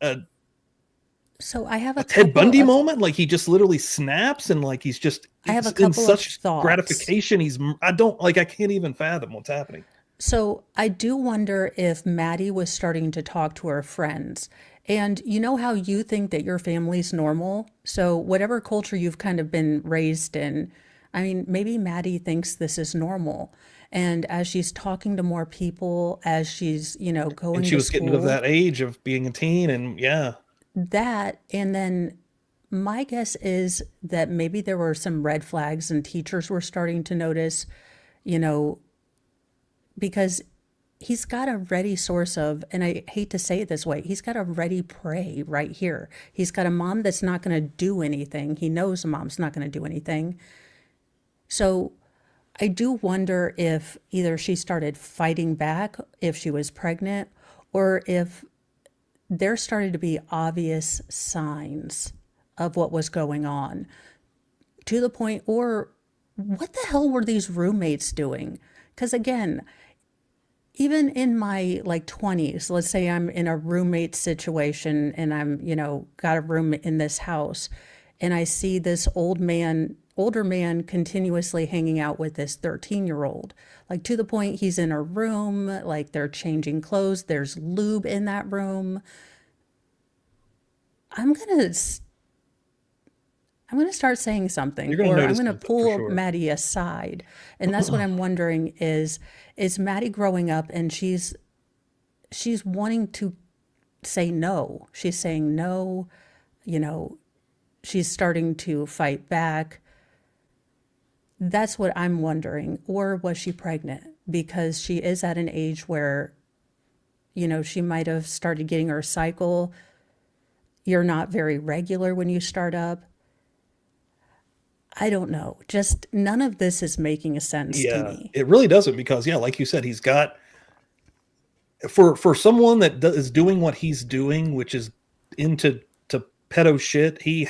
So I have a a Ted couple Bundy of moment? Like, he just literally snaps and like he's just I have a in couple of such thoughts. gratification. I can't even fathom what's happening. So I do wonder if Maddie was starting to talk to her friends. And you know how you think that your family's normal? So whatever culture you've kind of been raised in, I mean, maybe Maddie thinks this is normal. And as she's talking to more people, as she's, And going she to was getting to school, that age of being a teen, and yeah. and then my guess is that maybe there were some red flags and teachers were starting to notice, you know, because he's got a ready source of, and I hate to say it this way, he's got a ready prey right here. He's got a mom that's not going to do anything. He knows a mom's not going to do anything. So I do wonder if either she started fighting back, if she was pregnant, or if there started to be obvious signs of what was going on to the point, or what the hell were these roommates doing? Because again, even in my like 20s, let's say I'm in a roommate situation and I'm, got a room in this house and I see this older man continuously hanging out with this 13-year-old, like to the point he's in a room, like they're changing clothes, there's lube in that room. I'm gonna start saying something, You're gonna or I'm notice gonna something for pull sure. Maddie aside, and that's what I'm wondering is Maddie growing up and she's wanting to say no. She's saying no, you know, she's starting to fight back. That's what I'm wondering. Or was she pregnant? Because she is at an age where, she might have started getting her cycle. You're not very regular when you start up. I don't know. Just none of this is making a sense to Yeah, me. it really doesn't because like you said, he's got for someone that is doing what he's doing, which is into to pedo shit. He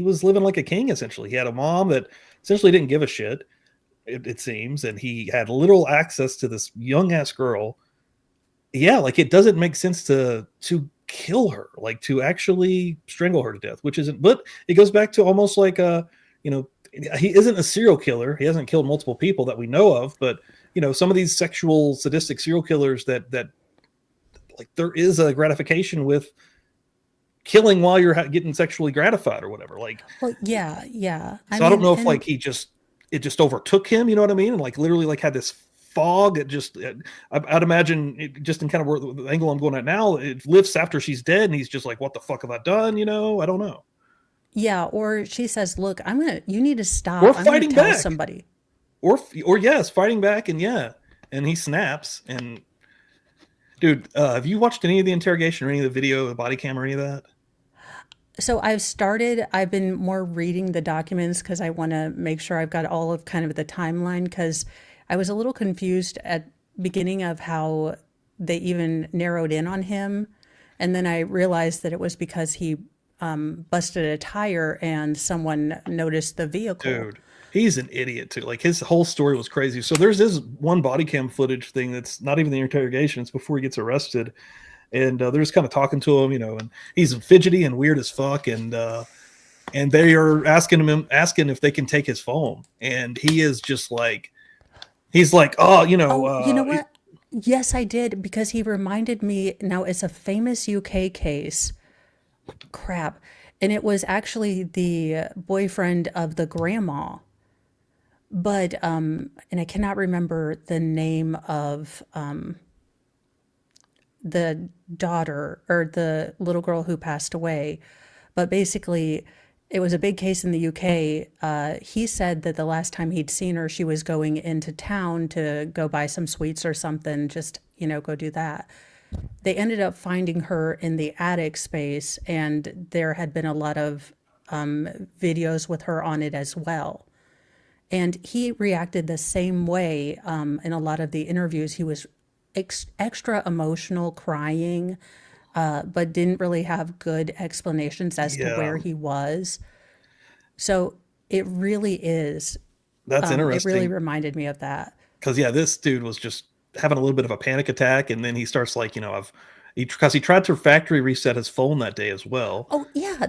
was living like a king essentially. He had a mom that essentially didn't give a shit. It seems, and he had little access to this young ass girl. Yeah, like it doesn't make sense to kill her, like to actually strangle her to death, which isn't. But it goes back to almost like he isn't a serial killer. He hasn't killed multiple people that we know of, but some of these sexual sadistic serial killers that like there is a gratification with killing while you're getting sexually gratified or whatever. Like, Well, yeah. so I don't know if like it just overtook him, you know what I mean? And like literally like had this fog. I'd imagine it just in kind of where the angle I'm going at now, it lifts after she's dead and he's just like, what the fuck have I done? I don't know. Yeah, or she says, "Look, you need to stop. Or I'm gonna fighting tell back. somebody." Or yes, fighting back and he snaps. And dude, have you watched any of the interrogation or any of the video, the body cam or any of that? So I've been more reading the documents because I want to make sure I've got all of kind of the timeline, because I was a little confused at beginning of how they even narrowed in on him. And then I realized that it was because he busted a tire and someone noticed the vehicle. Dude, he's an idiot too. Like his whole story was crazy. So there's this one body cam footage thing that's not even the interrogation. It's before he gets arrested. And they're just kind of talking to him, and he's fidgety and weird as fuck. And they are asking if they can take his phone. And he is just like, he's like, oh, you know what? Yes, I did, because he reminded me. Now it's a famous UK case. Crap. And it was actually the boyfriend of the grandma. But, and I cannot remember the name of the daughter or the little girl who passed away. But basically, it was a big case in the UK. He said that the last time he'd seen her, she was going into town to go buy some sweets or something, just, go do that. They ended up finding her in the attic space, and there had been a lot of videos with her on it as well. And he reacted the same way in a lot of the interviews. He was extra emotional, crying, but didn't really have good explanations as to where he was. So it really is. That's interesting. It really reminded me of that. Because this dude was just having a little bit of a panic attack, and then he starts like, because he tried to factory reset his phone that day as well. Oh yeah.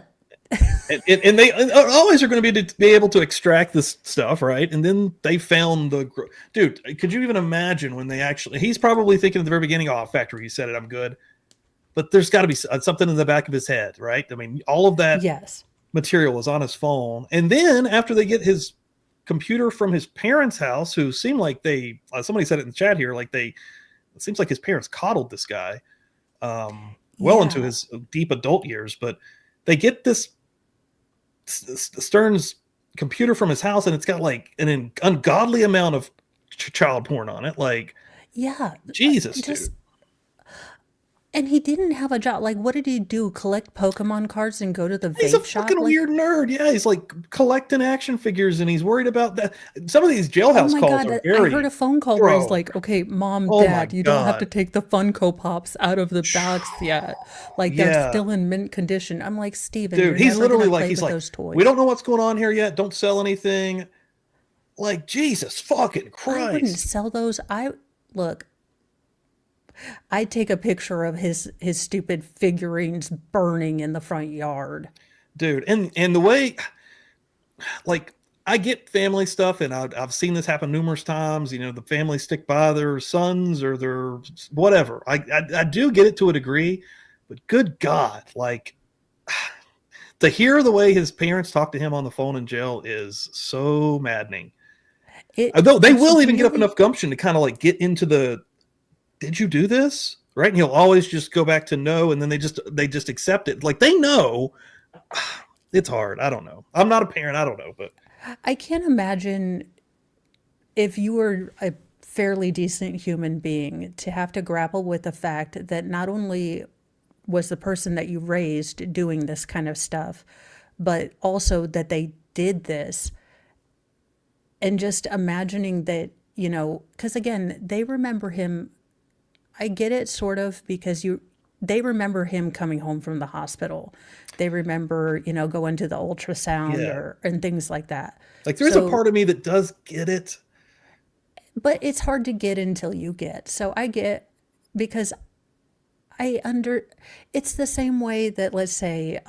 and they always are going to be able to extract this stuff, right? And then they found dude. Could you even imagine when he's probably thinking at the very beginning, oh, factory reset it, I'm good. But there's got to be something in the back of his head, right? I mean, all of that material is on his phone. And then after they get his computer from his parents' house, who seem like somebody said it in the chat here, like it seems like his parents coddled this guy well into his deep adult years. But they get this Sterns computer from his house, and it's got like an ungodly amount of child porn on it. Like, Jesus, dude. And he didn't have a job. Like, what did he do? Collect Pokemon cards and go to the vape shop? He's a fucking weird nerd. Yeah, he's like collecting action figures, and he's worried about that. Some of these jailhouse calls are very. I heard a phone call where he's like, "Okay, Mom, Dad, you don't have to take the Funko Pops out of the bags yet. Like they're still in mint condition." I'm like, Steven, dude, he's literally like, those toys. We don't know what's going on here yet. Don't sell anything. Like, Jesus fucking Christ! I wouldn't sell those. I'd take a picture of his stupid figurines burning in the front yard. Dude, and the way, like, I get family stuff, and I've seen this happen numerous times. The family stick by their sons or their whatever. I do get it to a degree, but good God, like, to hear the way his parents talk to him on the phone in jail is so maddening. Although they will even get up enough gumption to kind of like get into the, did you do this? Right. And he'll always just go back to no. And then they just accept it. Like they know. It's hard. I don't know. I'm not a parent. I don't know, but I can't imagine if you were a fairly decent human being to have to grapple with the fact that not only was the person that you raised doing this kind of stuff, but also that they did this. And just imagining that, you know, because again, they remember him. I get it sort of because they remember him coming home from the hospital. They remember, you know, going to the ultrasound and things like that. Like there's a part of me that does get it. But it's hard to get until you get. So I get, because it's the same way that, let's say,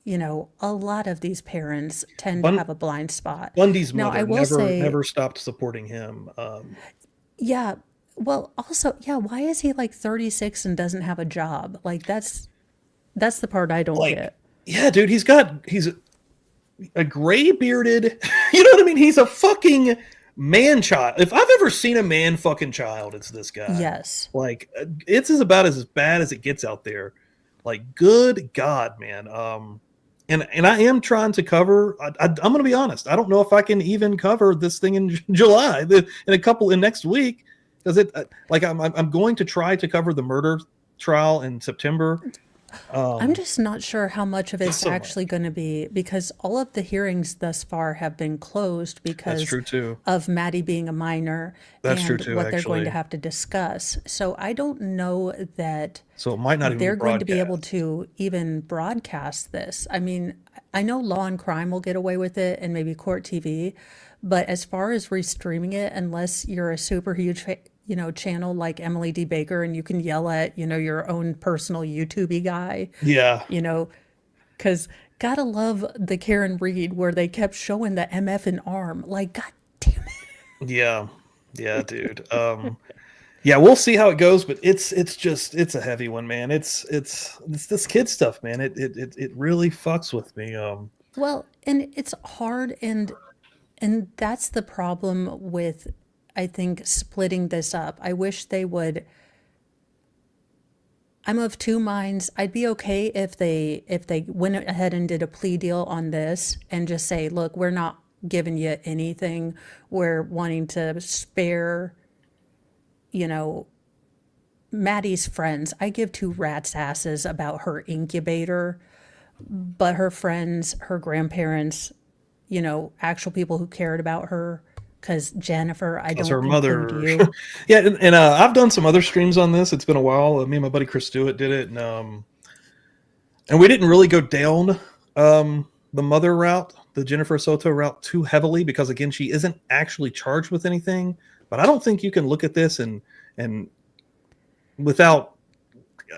you know, a lot of these parents tend to have a blind spot. Bundy's mother never stopped supporting him. Yeah. Well, also, why is he like 36 and doesn't have a job? Like that's the part I don't get. Yeah, dude, he's a gray bearded, you know what I mean? He's a fucking man child. If I've ever seen a man fucking child, it's this guy. Yes. Like it's about as bad as it gets out there. Like, good God, man. And I am trying to cover. I'm going to be honest. I don't know if I can even cover this thing in July. In next week, because I'm going to try to cover the murder trial in September. I'm just not sure how much of it's actually going to be, because all of the hearings thus far have been closed because of Maddie being a minor what they're going to have to discuss. So I don't know that it might not even they're going to be able to even broadcast this. I mean, I know Law and Crime will get away with it and maybe Court TV, but as far as restreaming it, unless you're a super huge channel like Emily D. Baker and you can yell at, your own personal YouTube guy. Yeah. Because gotta love the Karen Reed where they kept showing the MF in arm. Like, God damn it. Yeah. Yeah, dude. Yeah, we'll see how it goes, but it's a heavy one, man. It's this kid stuff, man. It really fucks with me. Well, and it's hard, and that's the problem with, I think, splitting this up. I wish they would. I'm of two minds. I'd be okay if they went ahead and did a plea deal on this and just say, look, we're not giving you anything. We're wanting to spare, Maddie's friends. I give two rats' asses about her incubator, but her friends, her grandparents, actual people who cared about her. Because Jennifer, I don't her mother. You. Yeah, and I've done some other streams on this. It's been a while. Me and my buddy Chris Stewart did it, and we didn't really go down the mother route, the Jennifer Soto route, too heavily because, again, she isn't actually charged with anything. But I don't think you can look at this and without.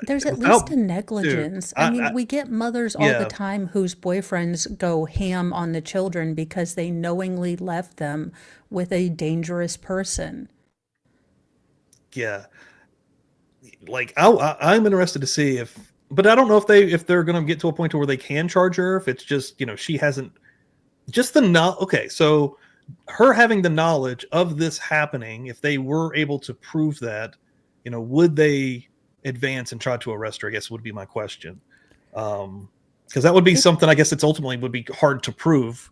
There's at least a negligence. Dude, I mean, we get mothers all the time whose boyfriends go ham on the children because they knowingly left them with a dangerous person. Yeah. Like, I'm interested to see but I don't know if they're going to get to a point where they can charge her, if it's just, she hasn't just okay. So her having the knowledge of this happening, if they were able to prove that, would they advance and try to arrest her, I guess would be my question. Because that would be something, I guess it's ultimately would be hard to prove.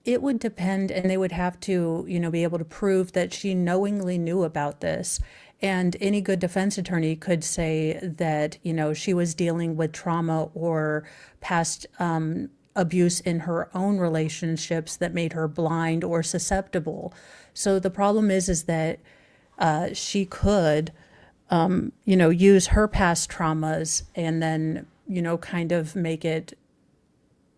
It would depend, and they would have to, be able to prove that she knowingly knew about this. And any good defense attorney could say that, she was dealing with trauma or past abuse in her own relationships that made her blind or susceptible. So the problem is that she could use her past traumas and then, kind of make it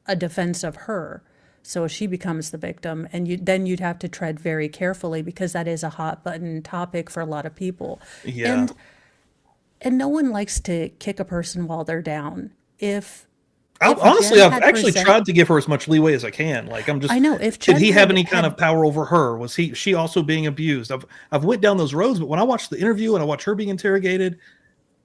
a defense of her. So she becomes the victim, and then you'd have to tread very carefully because that is a hot button topic for a lot of people. Yeah. And no one likes to kick a person while they're down. Honestly, I've actually tried to give her as much leeway as I can. Like, I know did he have any kind of power over her? Was she also being abused? I've went down those roads, but when I watched the interview and I watched her being interrogated,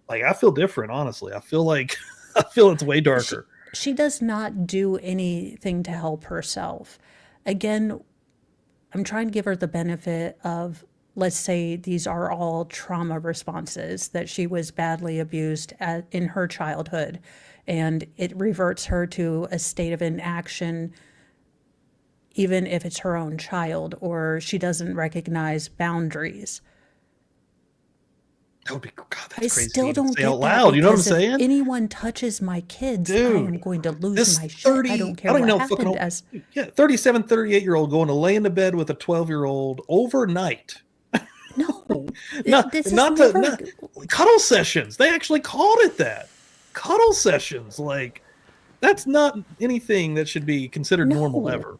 like, I feel different. Honestly, I feel like I feel it's way darker. She does not do anything to help herself. Again, I'm trying to give her the benefit of, let's say these are all trauma responses, that she was badly abused in her childhood, and it reverts her to a state of inaction, even if it's her own child, or she doesn't recognize boundaries. That would be, God, that's I crazy. still don't say get out that, loud. You know what I'm because if saying? anyone touches my kids, I Dude, am going to lose this my shit. 30, I don't care I don't what even know happened. fucking, As 37, 38-year-old going to lay into bed with a 12-year-old overnight. no, Not, this is not never. not cuddle sessions. They actually called it that. Cuddle sessions. Like, that's not anything that should be considered normal No. ever.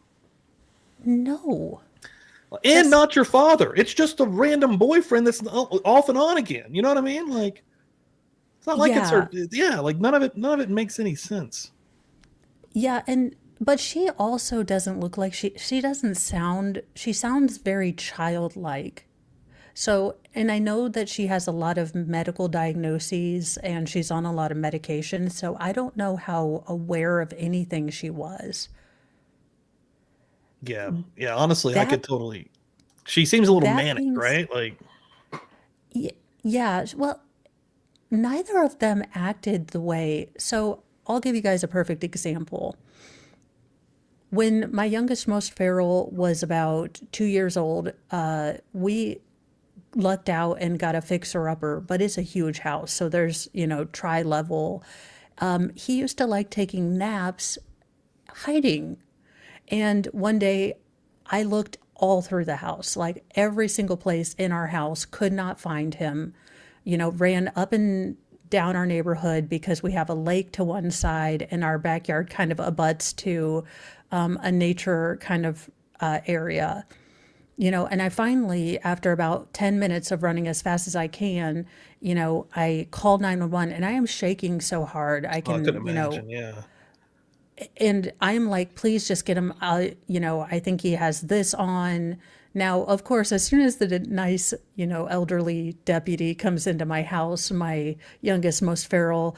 No. And not your father. It's just a random boyfriend that's off and on again. You know what I mean? Like, it's not like it's her. Yeah, like none of it makes any sense. Yeah, but she also doesn't look like she doesn't sound, she sounds very childlike. So, and I know that she has a lot of medical diagnoses and she's on a lot of medication, so I don't know how aware of anything she was. Yeah. Honestly, I could totally. She seems a little manic, right? Like, yeah. Well, neither of them acted the way. So I'll give you guys a perfect example. When my youngest, most feral, was about 2 years old, we lucked out and got a fixer-upper, but it's a huge house, so there's, tri-level. He used to like taking naps hiding. And one day I looked all through the house, like every single place in our house, could not find him, ran up and down our neighborhood because we have a lake to one side and our backyard kind of abuts to a nature kind of area. And I finally, after about 10 minutes of running as fast as I can, I called 911, and I am shaking so hard. I can imagine, yeah. And I'm like, please just get him out. I think he has this on. Now, of course, as soon as the nice, elderly deputy comes into my house, my youngest, most feral,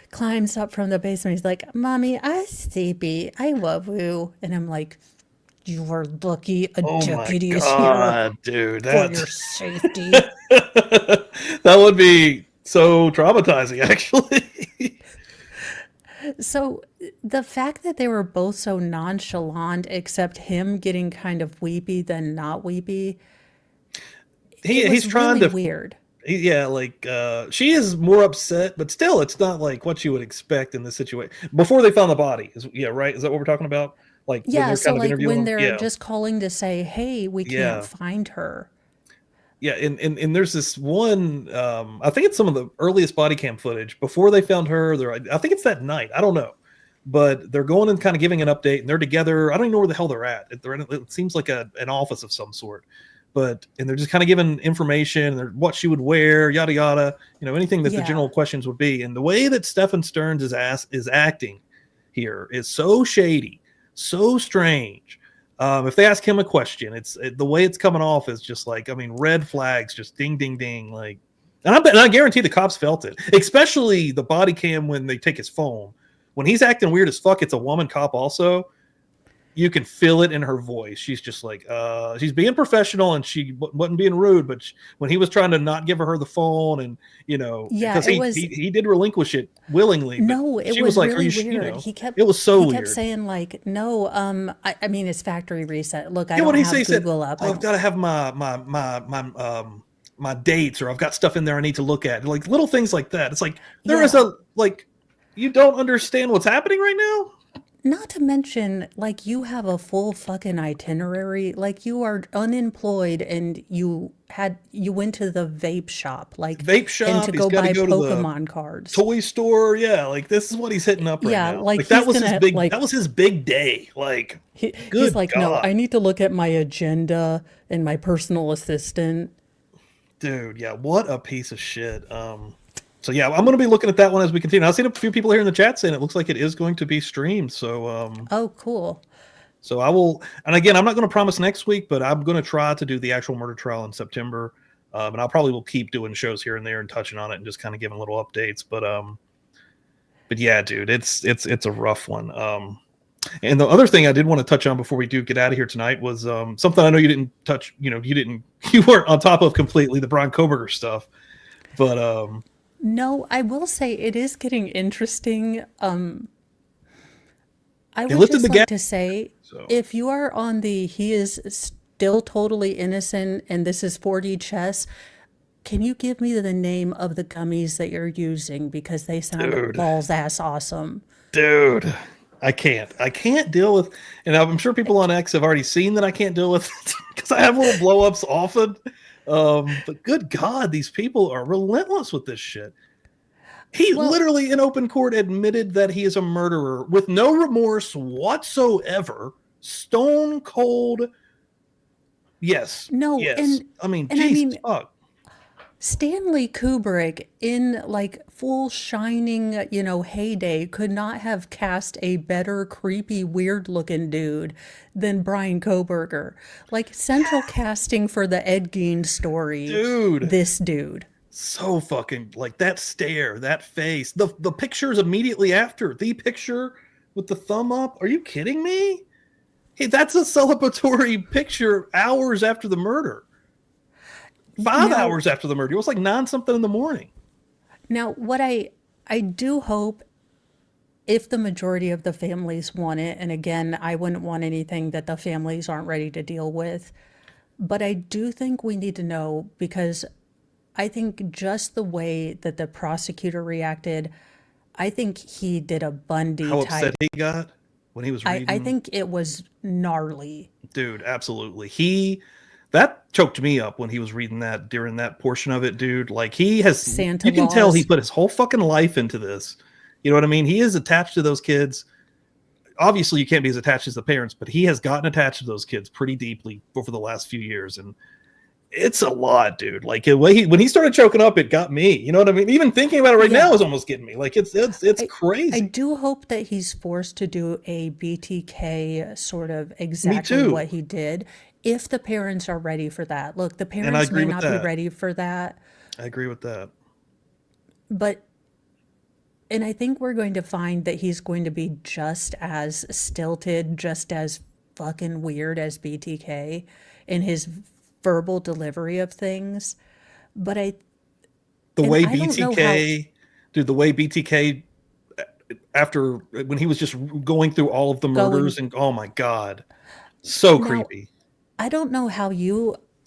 climbs up from the basement. He's like, Mommy, I'm sleepy. I love you. And I'm like, you are lucky a deputy is here, dude, for your safety. That would be so traumatizing, actually. So the fact that they were both so nonchalant, except him getting kind of weepy, then not weepy, he's trying really to weird. She is more upset, but still, it's not like what you would expect in this situation. Before they found the body, right? Is that what we're talking about? Like, Yeah, when so kind of when they're just calling to say, hey, we can't find her. Yeah, and there's this one, I think it's some of the earliest body cam footage before they found her. I think it's that night. I don't know. But they're going and kind of giving an update, and they're together. I don't even know where the hell they're at. It seems like an office of some sort. And they're just kind of giving information, what she would wear, yada, yada, anything that the general questions would be. And the way that Stephan Sterns is acting here is so shady, so strange. If they ask him a question, the way it's coming off is just like, red flags, just ding, ding, ding. Like, and I guarantee the cops felt it, especially the body cam when they take his phone. When he's acting weird as fuck, it's a woman cop also. You can feel it in her voice. She's just like, she's being professional and she wasn't being rude, but when he was trying to not give her the phone and, because he did relinquish it willingly. No, it was like, really weird. It was so weird. He kept saying like, no, it's factory reset. Look, I don't have Google up. I've got to have my dates, or I've got stuff in there I need to look at. Like little things like that. It's like, you don't understand what's happening right now? Not to mention, like, you have a full fucking itinerary. Like, you are unemployed and you went to the vape shop, and to go buy Pokemon cards. Toy store, yeah. Like, this is what he's hitting up right now. Like that was his big. That was his big day. Like, he's like, God. No, I need to look at my agenda and my personal assistant. Dude, yeah, what a piece of shit. So yeah, I'm going to be looking at that one as we continue. I've seen a few people here in the chat saying it looks like it is going to be streamed. So oh, cool. So I will, and again, I'm not going to promise next week, but I'm going to try to do the actual murder trial in September. And I'll probably will keep doing shows here and there and touching on it and just kind of giving little updates. But But yeah, dude, it's a rough one. And the other thing I did want to touch on before we do get out of here tonight was something I know you didn't touch. You weren't on top of completely, the Bryan Kohberger stuff. But No, I will say it is getting interesting. I They would lifted just the like gap. to say, So if you are on the he is still totally innocent and this is 4D chess, can you give me the name of the gummies that you're using? Because they sound Dude. balls ass awesome. dude, I can't deal with, and I'm sure people on X have already seen that I can't deal with because I have little blow ups often. But good God, these people are relentless with this shit. He Well- literally in open court admitted that he is a murderer with no remorse whatsoever. Stone cold. Yes. No, Yes. and I mean, and I Jesus mean- fuck. Stanley Kubrick in like full shining, heyday could not have cast a better creepy weird looking dude than Bryan Kohberger. Like central casting for the Ed Gein story. Dude. This dude. So fucking like that stare, that face, the pictures immediately after, the picture with the thumb up. Are you kidding me? Hey, that's a celebratory picture hours after the murder. 5 Now- hours after the murder. It was like 9 something in the morning. Now, what I do hope, if the majority of the families want it, and again, I wouldn't want anything that the families aren't ready to deal with, but I do think we need to know, because I think just the way that the prosecutor reacted, I think he did a Bundy How type. upset he got when he was reading. I think it was gnarly. Dude, absolutely. That choked me up when he was reading that during that portion of it, dude. Like Santa you can tell laws. he put his whole fucking life into this. You know what I mean? He is attached to those kids. Obviously, you can't be as attached as the parents, but he has gotten attached to those kids pretty deeply over the last few years, and it's a lot, dude. Like the way when he started choking up, it got me. You know what I mean? Even thinking about it right Yeah. now is almost getting me. Like it's crazy. I do hope that he's forced to do a BTK sort of exactly too. what he did, if the parents are ready for that. Look, the I parents agree may with not that. be ready for that, I agree with that. and I think we're going to find that he's going to be just as stilted, just as fucking weird as BTK in his verbal delivery of things. But The And way I don't know BTK, dude, the way BTK after when he was just going through all of the murders and oh my God, so Now- creepy. I don't know how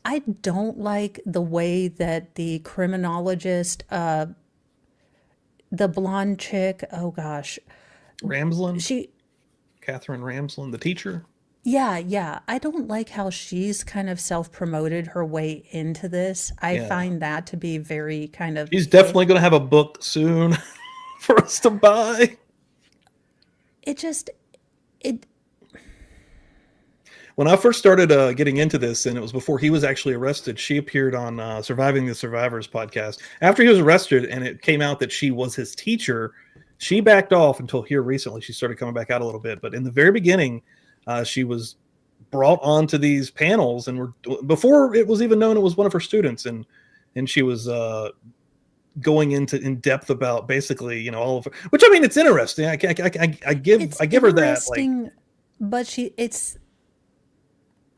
I don't like the way that the criminologist, the blonde chick, oh gosh, Ramslin, Catherine Ramslin, the teacher. yeah, I don't like how she's kind of self-promoted her way into this. I Yeah. find that to be very kind of He's definitely going to have a book soon for us to buy. it When I first started getting into this, and it was before he was actually arrested, she appeared on Surviving the Survivors podcast. After he was arrested and it came out that she was his teacher, she backed off until here recently. She started coming back out a little bit. But in the very beginning, she was brought onto these panels, and before it was even known it was one of her students. And she was going in depth about basically, all of her, which I mean, it's interesting. I give her that. Like, interesting, but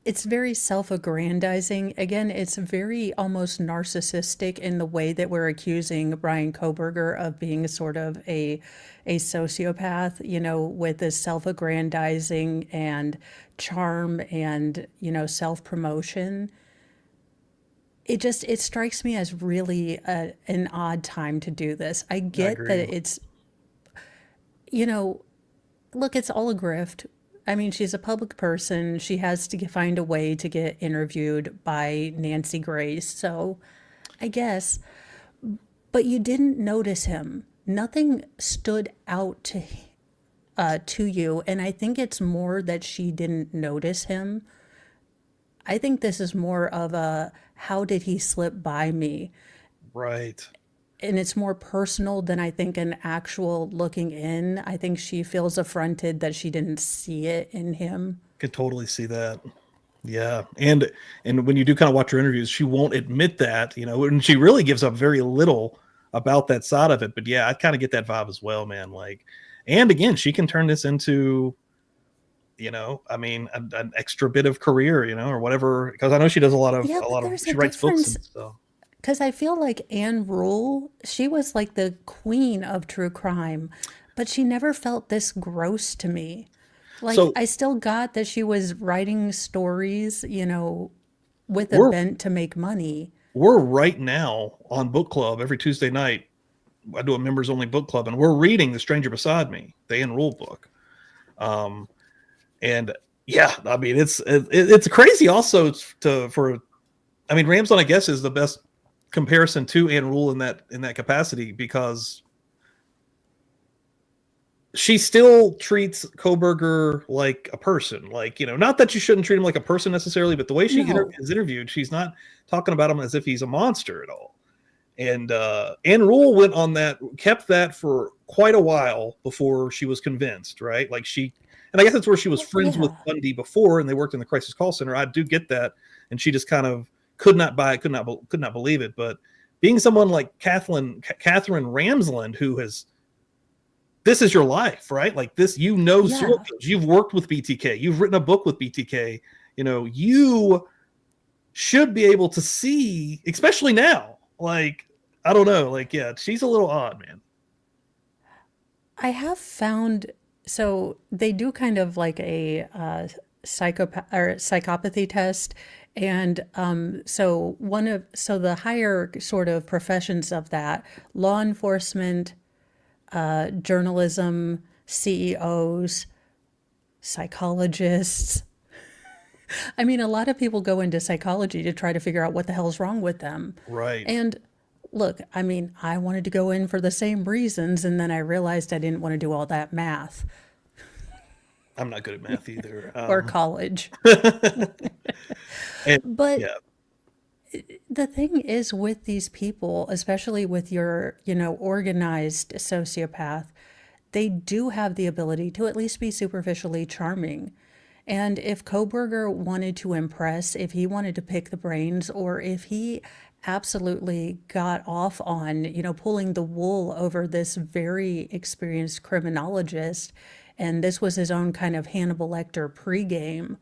it's very self-aggrandizing. Again, it's very almost narcissistic in the way that we're accusing Bryan Kohberger of being sort of a sociopath, with this self-aggrandizing and charm and, self-promotion. It strikes me as really an odd time to do this. I get agree. that it's, look, it's all a grift. I mean, she's a public person. She has to find a way to get interviewed by Nancy Grace. So I guess, but you didn't notice him. Nothing stood out to you. And I think it's more that she didn't notice him. I think this is more of a, how did he slip by me? right. And it's more personal than I think an actual looking in. I think she feels affronted that she didn't see it in him. Could totally see that. Yeah. And when you do kind of watch her interviews, she won't admit that, and she really gives up very little about that side of it. But yeah, I kind of get that vibe as well, man. Like, and again, she can turn this into, I mean, an extra bit of career, or whatever. Because I know she does she writes books and stuff. Because I feel like Anne Rule, she was like the queen of true crime, but she never felt this gross to me. Like, I still got that she was writing stories, with a bent to make money. We're right now on book club every Tuesday night. I do a members only book club, and we're reading The Stranger Beside Me, the Anne Rule book. And yeah, I mean, it's crazy also Ramson, I guess, is the best comparison to Anne Rule in that capacity, because she still treats Kohberger like a person. Like, not that you shouldn't treat him like a person necessarily, but the way she is interviewed, she's not talking about him as if he's a monster at all. And Anne Rule went on that, kept that for quite a while before she was convinced, right? Like and I guess that's where she was friends with Bundy before, and they worked in the crisis call center. I do get that. And she just kind of could not buy it, could not believe it. But being someone like Catherine Ramsland, who has, this is your life, right? Like this, serial killers. You've worked with BTK. You've written a book with BTK. You should be able to see, especially now. Like, I don't know. Like, yeah, she's a little odd, man. I have found, so they do kind of like a psychopathy test. And so the higher sort of professions of that, law enforcement, journalism, CEOs, psychologists. I mean, a lot of people go into psychology to try to figure out what the hell's wrong with them. Right. And look, I mean, I wanted to go in for the same reasons, and then I realized I didn't want to do all that math. I'm not good at math either. Or college. But the thing is with these people, especially with your, organized sociopath, they do have the ability to at least be superficially charming. And if Kohberger wanted to impress, if he wanted to pick the brains, or if he absolutely got off on, pulling the wool over this very experienced criminologist, and this was his own kind of Hannibal Lecter pregame,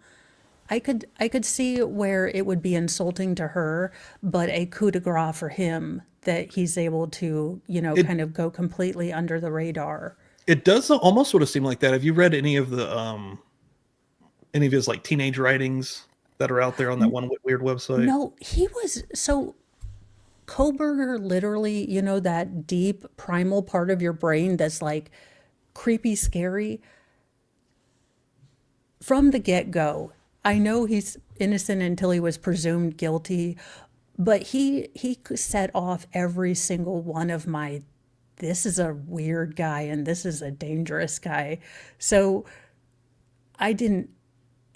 I could see where it would be insulting to her, but a coup de grace for him that he's able to, kind of go completely under the radar. It does almost sort of seem like that. Have you read any of his like teenage writings that are out there on that one weird website? No, Kohberger literally, that deep primal part of your brain that's like creepy, scary. From the get-go, I know he's innocent until he was presumed guilty, but he set off every single one of my, this is a weird guy and this is a dangerous guy. So I didn't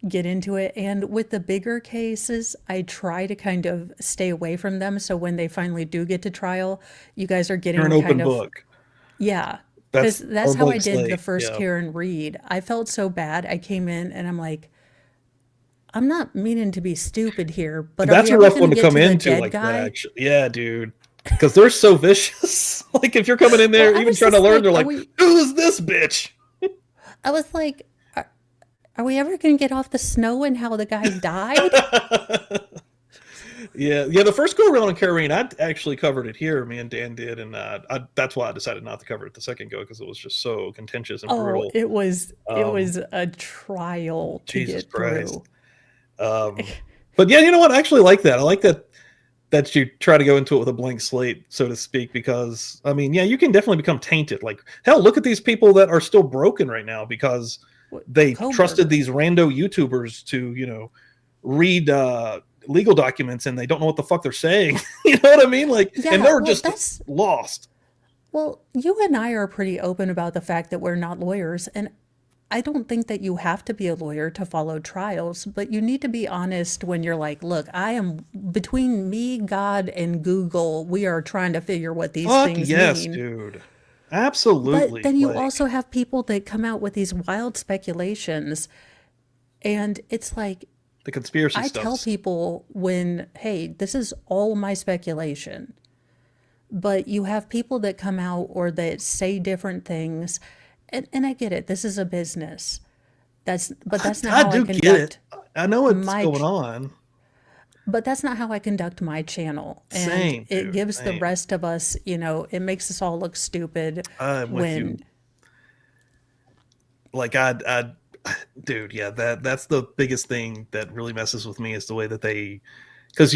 get into it. And with the bigger cases, I try to kind of stay away from them. So when they finally do get to trial, you guys are getting an open book. Yeah. That's how I did the first Karen Reed. I felt so bad. I came in and I'm like, I'm not meaning to be stupid here, but that's a rough one to come into like that. Yeah, dude. Because they're so vicious. Like if you're coming in there, even trying to learn, they're like, who's this bitch? I was like, are we ever going to get off the snow and how the guy died? Yeah. The first go around on Karen, I actually covered it here. Me and Dan did, and that's why I decided not to cover it the second go, because it was just so contentious and brutal. It was a trial to get through. But yeah, you know what? I actually like that. I like that you try to go into it with a blank slate, so to speak, because I mean, yeah, you can definitely become tainted. Like, hell, look at these people that are still broken right now because they trusted these rando YouTubers to, read legal documents, and they don't know what the fuck they're saying. You know what I mean? Like, and they're just lost. Well, you and I are pretty open about the fact that we're not lawyers, and I don't think that you have to be a lawyer to follow trials, but you need to be honest when you're like, look, I am between me, God, and Google. We are trying to figure what these things mean. Yes, dude. Absolutely. But then you also have people that come out with these wild speculations, and it's like, the conspiracy stuff. I tell people hey, this is all my speculation. But you have people that come out or that say different things. And I get it. This is a business. But that's not I how I do get it. conduct I know what's my going on. but that's not how I conduct my channel. And Same, it dude. gives the Same. rest of us, it makes us all look stupid I'm with you. when, Like dude, yeah, that's the biggest thing that really messes with me is the way that because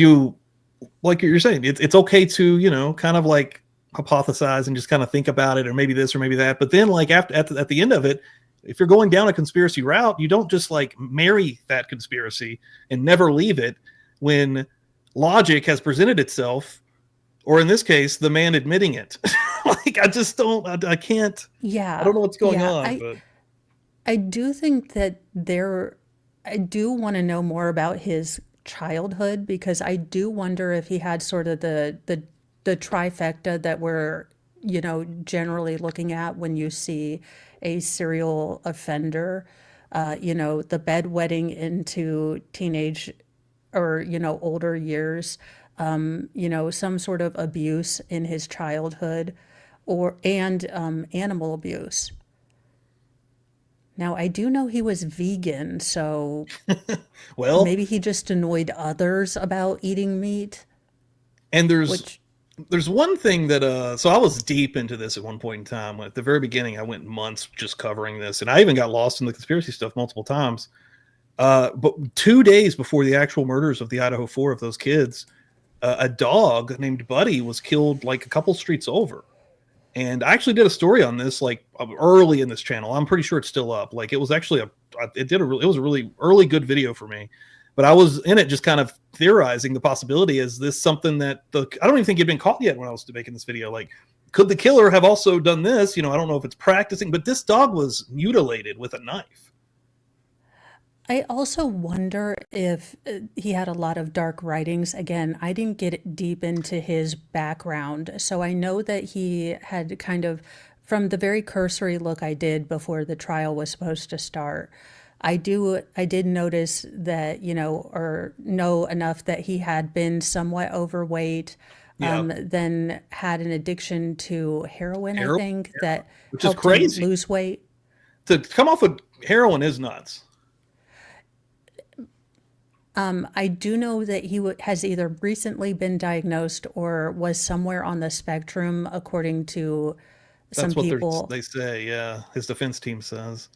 like you're saying, it's okay to, kind of like hypothesize and just kind of think about it, or maybe this or maybe that. But then, like at the end of it, if you're going down a conspiracy route, you don't just like marry that conspiracy and never leave it when logic has presented itself, or in this case, the man admitting it. Like I just don't, I can't. I yeah, don't know what's going yeah, on, I, but I do think that I do want to know more about his childhood because I do wonder if he had sort of the trifecta that we're, generally looking at when you see a serial offender, the bedwetting into teenage or, older years, some sort of abuse in his childhood and animal abuse. Now, I do know he was vegan, so well, maybe he just annoyed others about eating meat, and which, there's one thing that so I was deep into this at one point in time. At the very beginning, I went months just covering this, and I even got lost in the conspiracy stuff multiple times. But 2 days before the actual murders of the Idaho Four of those kids, a dog named Buddy was killed like a couple streets over. And I actually did a story on this like early in this channel. I'm pretty sure it's still up. Like it was actually it was a really early good video for me. But I was in it just kind of theorizing the possibility: is this something that I don't even think he'd been caught yet when I was making this video. Like, could the killer have also done this? I don't know if it's practicing, but this dog was mutilated with a knife. I also wonder if he had a lot of dark writings. Again, I didn't get deep into his background, so I know that he had kind of, from the very cursory look I did before the trial was supposed to start, I did notice that, or know enough that he had been somewhat overweight, Yeah, then had an addiction to heroin, I heroin, think, that which is helped him crazy. lose weight. To come off of heroin is nuts. I do know that he has either recently been diagnosed or was somewhere on the spectrum, according to some That's what people. they say. Yeah, his defense team says,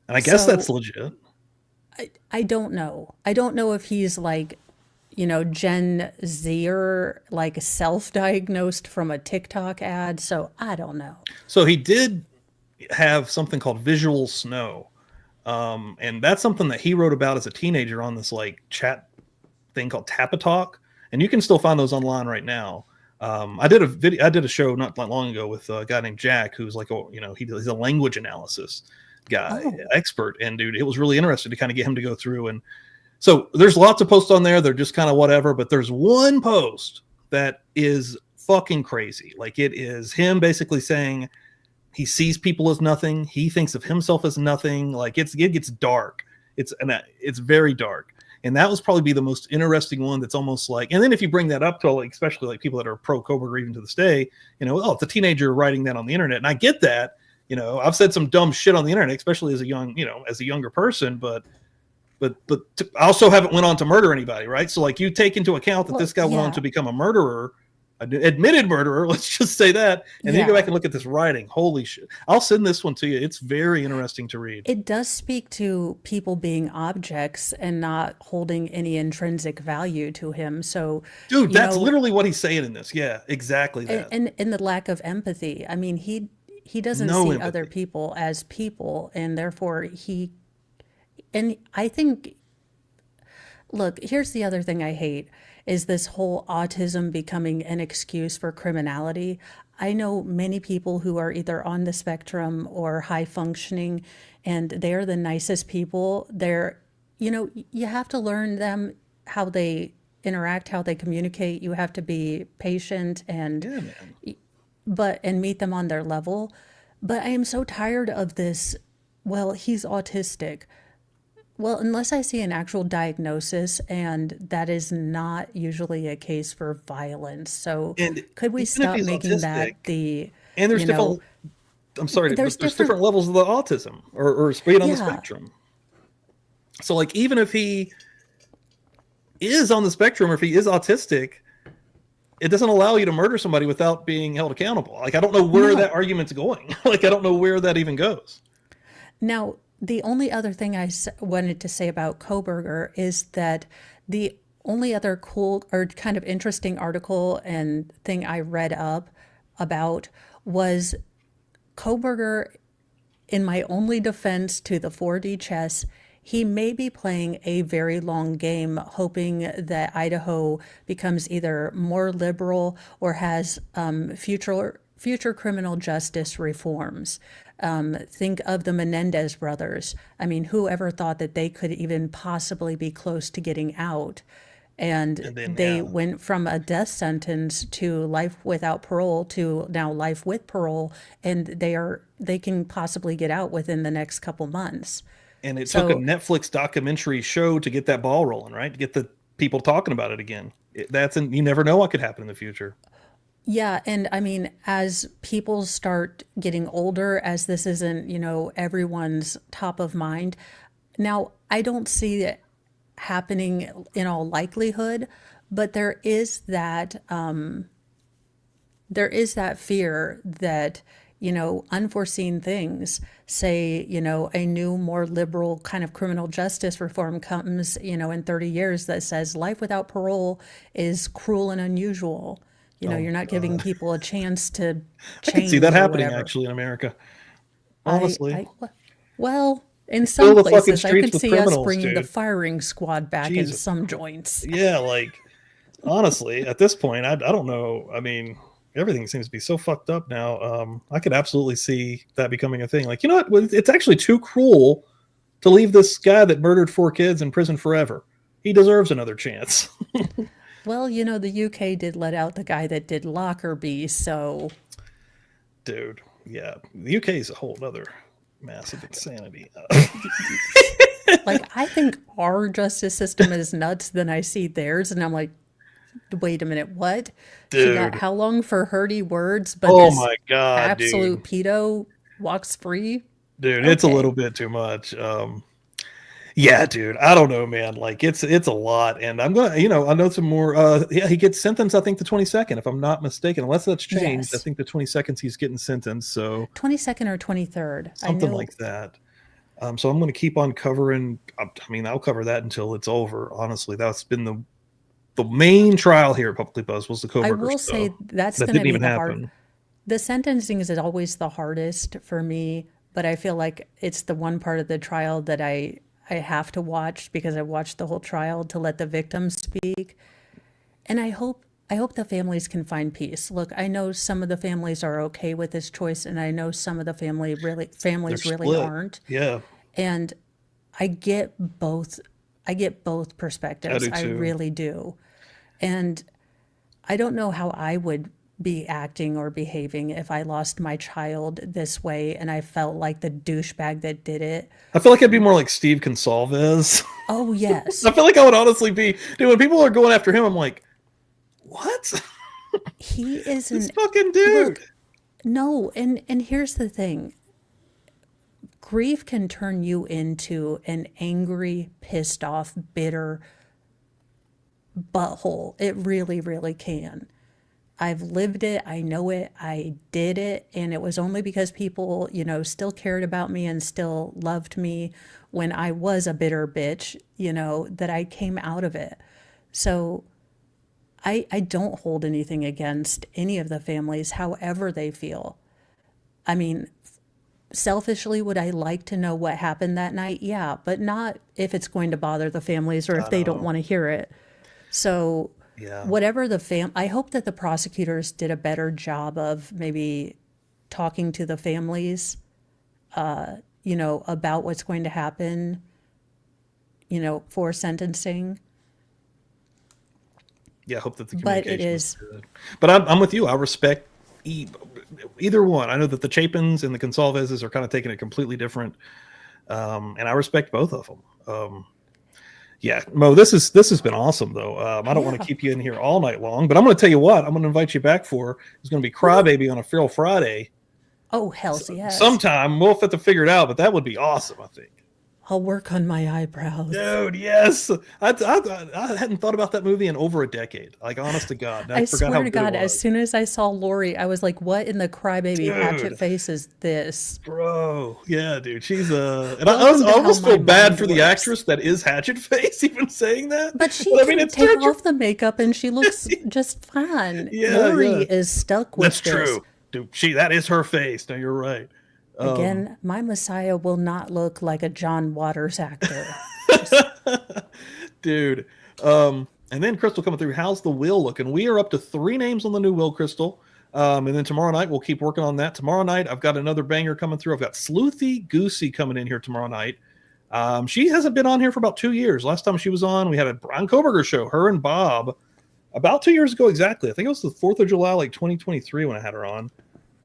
and I guess that's So legit. I don't know. I don't know if he's like, Gen Zer, like self-diagnosed from a TikTok ad. So I don't know. So he did have something called visual snow. And that's something that he wrote about as a teenager on this like chat thing called Tapatalk, and you can still find those online right now. I did a show not long ago with a guy named Jack, who's like, he's a language analysis guy, Oh, expert, and dude, it was really interesting to kind of get him to go through. And so there's lots of posts on there. They're just kind of whatever, but there's one post that is fucking crazy. Like it is him basically saying he sees people as nothing. He thinks of himself as nothing. Like it gets dark. It's very dark. And that was probably be the most interesting one. That's almost like, and then if you bring that up to like, especially like people that are pro Kohberger even to this day, it's a teenager writing that on the internet. And I get that, I've said some dumb shit on the internet, especially as a younger person, but I also haven't went on to murder anybody. Right. So like you take into account that well, this guy went on yeah, to become a murderer, admitted murderer, let's just say that, and then you go back yeah. and look at this writing. Holy shit. I'll send this one to you. It's very interesting to read. It does speak to people being objects and not holding any intrinsic value to him. So, Dude, you that's know, literally what he's saying in this. Yeah, exactly that. and the lack of empathy. I mean, he doesn't No see other empathy. people as people, and therefore and I think, look, here's the other thing I hate is this whole autism becoming an excuse for criminality. I know many people who are either on the spectrum or high functioning, and they're the nicest people. You have to learn them how they interact, how they communicate. You have to be patient Yeah, man. and meet them on their level. But I am so tired of this. Well, he's autistic. Well, unless I see an actual diagnosis, and that is not usually a case for violence. So And could we even if stop he's making autistic, that the, and there's you know, different, I'm sorry, there's but there's different different, levels of the autism or being on the yeah. spectrum. So like, even if he is on the spectrum or if he is autistic, it doesn't allow you to murder somebody without being held accountable. Like, I don't know where that No. argument's going. Like, I don't know where that even goes. Now, the only other thing wanted to say about Kohberger is that the only other cool or kind of interesting article and thing I read up about was Kohberger, in my only defense to the 4D chess, he may be playing a very long game, hoping that Idaho becomes either more liberal or has future criminal justice reforms. Think of the Menendez brothers. I mean, whoever thought that they could even possibly be close to getting out? And And then, they yeah. went from a death sentence to life without parole to now life with parole, and they can possibly get out within the next couple months. And it took a So Netflix documentary show to get that ball rolling, right? To get the people talking about it again. You never know what could happen in the future. yeah, and I mean, as people start getting older, as this isn't, everyone's top of mind, now I don't see it happening in all likelihood, but there is that fear that, unforeseen things, say, a new, more liberal kind of criminal justice reform comes, in 30 years that says life without parole is cruel and unusual. Oh, You're not giving people a chance to I could see change that or happening whatever. actually in America. I, Honestly, I, well, in fill some the fucking places, I streets could with see us criminals, bringing the dude. firing squad back in Jesus. some joints. Yeah, like honestly, at this point, I don't know. I mean, everything seems to be so fucked up now. I could absolutely see that becoming a thing. Like, you know what? Well, it's actually too cruel to leave this guy that murdered 4 kids in prison forever. He deserves another chance. Well, the UK did let out the guy that did Lockerbie, so Dude, yeah. The UK is a whole other massive insanity. like I think our justice system is nuts than I see theirs, and I'm like, wait a minute, what? She got Dude. how long for hurty words, but Oh this my God, dude. absolute pedo walks free? Dude, it's a Okay. little bit too much. Yeah, dude. I don't know, man. Like it's a lot. And I'm gonna, I know some more. Yeah, he gets sentenced, I think, the 22nd, if I'm not mistaken. Unless that's changed. I Yes. think the 22nd he's getting sentenced. So 22nd or 23rd. I something know. like that. So I'm gonna keep on covering. I mean, I'll cover that until it's over. Honestly, that's been the main trial here at Publicly Buzz was the I Kohberger will stuff. say that's That going to didn't be even the hard. happen. The sentencing is always the hardest for me, but I feel like it's the one part of the trial that I have to watch because I watched the whole trial to let the victims speak. And I hope the families can find peace. Look, I know some of the families are okay with this choice, and I know some of the families They're really split. aren't. Yeah, And I get both. I get both I perspectives. do I too. really do. And I don't know how I would be acting or behaving if I lost my child this way and I felt like the douchebag that did it. I feel like I'd be more like Steve Consalves. Oh, yes. I feel like I would honestly be, dude, when people are going after him, I'm like, what? He This isn't. fucking dude. Look, no, and here's the thing. Grief can turn you into an angry, pissed off, bitter butthole. It really, really can. I've lived it. I know it. I did it. And it was only because people, still cared about me and still loved me when I was a bitter bitch, that I came out of it. So I don't hold anything against any of the families, however they feel. I mean, selfishly, would I like to know what happened that night? Yeah, but not if it's going to bother the families or if I they don't know. want to hear it. So Yeah. whatever I hope that the prosecutors did a better job of maybe talking to the families, about what's going to happen, for sentencing. Yeah, I hope that the But it communication is is, good. But I'm with you. I respect either one. I know that the Chapins and the Consalveses are kind of taking a completely different And I respect both of them. Yeah, Mo, this has been awesome though. I don't want to keep you in here all night long, but I'm going to tell you what I'm going to invite you back for. It's going to be Crybaby on a Feral Friday. Oh, hell yes. Sometime we'll have to figure it out, but that would be awesome, I think. I'll work on my eyebrows. Dude, yes. I hadn't thought about that movie in over a decade. Like, honest to God. I swear to God, as soon as I saw Lori, I was like, what in the Crybaby hatchet face is this? Bro, yeah, dude. She's and I almost feel bad for the actress that is Hatchet Face, even saying that. But she can take off the makeup and she looks just fine. Lori is stuck with this. That's true. Dude, that is her face. No, you're right. Again, my Messiah will not look like a John Waters actor. Dude. And then Crystal coming through. How's the will looking? We are up to 3 names on the new will, Crystal. And then tomorrow night, we'll keep working on that. Tomorrow night, I've got another banger coming through. I've got Sleuthy Goosey coming in here tomorrow night. She hasn't been on here for about 2 years. Last time she was on, we had a Bryan Kohberger show, her and Bob, about 2 years ago exactly. I think it was the 4th of July, like 2023 when I had her on.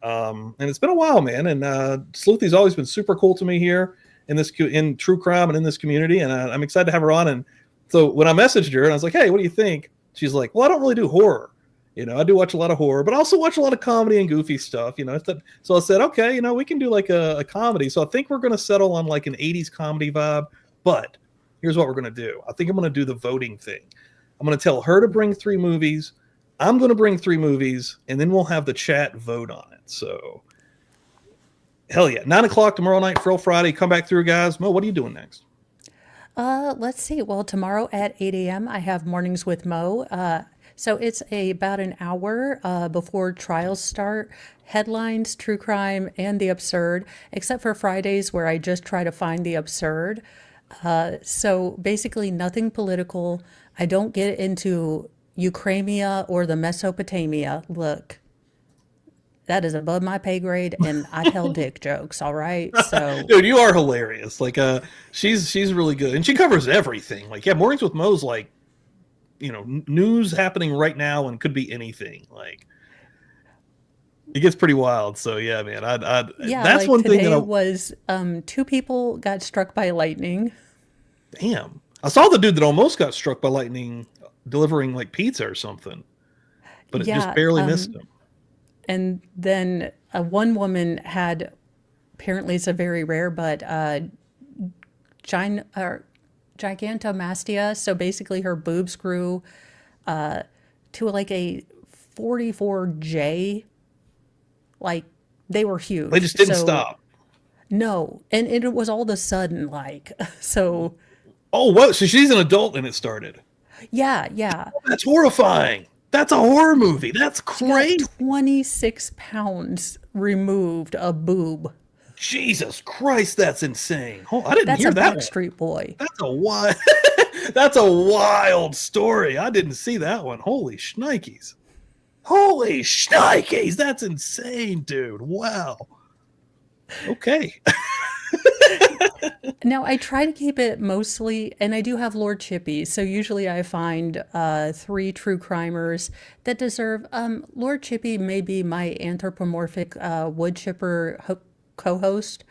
And it's been a while, man. And Sleuthy's always been super cool to me here in true crime and in this community. And I'm excited to have her on. And so when I messaged her and I was like, hey, what do you think? She's like, well, I don't really do horror. I do watch a lot of horror, but I also watch a lot of comedy and goofy stuff. So I said, okay, we can do like a comedy. So I think we're going to settle on like an 80s comedy vibe. But here's what we're going to do. I think I'm going to do the voting thing. I'm going to tell her to bring 3 movies. I'm going to bring 3 movies, and then we'll have the chat vote on it. So, hell yeah. 9 o'clock tomorrow night, Feral Friday. Come back through, guys. Mo, what are you doing next? Let's see. Well, tomorrow at 8 a.m., I have Mornings with Mo. So it's about an hour before trials start. Headlines, true crime, and the absurd, except for Fridays where I just try to find the absurd. So basically nothing political. I don't get into Ukraine or the Mesopotamia. Look, that is above my pay grade, and I tell dick jokes. All right, so dude, you are hilarious. Like, she's really good, and she covers everything. Like, yeah, Mornings with Mo's like, news happening right now, and could be anything. Like, it gets pretty wild. So yeah, man, that's like one thing that was 2 people got struck by lightning. Damn, I saw the dude that almost got struck by lightning delivering like pizza or something, but it just barely missed him. And then one woman had, apparently it's a very rare, but gigantomastia. So basically her boobs grew to like a 44J. Like, they were huge. They just didn't stop. No. And it was all of a sudden, like, so. Oh, what? So she's an adult and it started. Yeah. Oh, that's horrifying. That's a horror movie. That's crazy. 26 pounds removed a boob. Jesus Christ, that's insane. Oh, I didn't hear that. That's a Backstreet Boy. That's a wild story. I didn't see that one. Holy shnikes. That's insane, dude. Wow. Okay. Now, I try to keep it mostly, and I do have Lord Chippy, so usually I find 3 true crimers that deserve. Lord Chippy may be my anthropomorphic wood chipper co-host.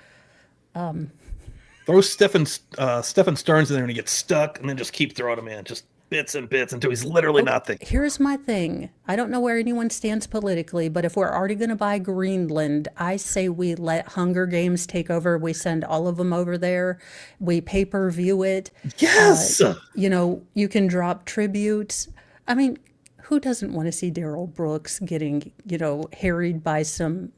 Throw Stephan Sterns in there and he gets stuck, and then just keep throwing him in. Just bits and bits until he's literally nothing. Here's my thing. I don't know where anyone stands politically, but if we're already going to buy Greenland, I say we let Hunger Games take over. We send all of them over there. We pay-per-view it. Yes. You can drop tributes. I mean, who doesn't want to see Daryl Brooks getting, harried by some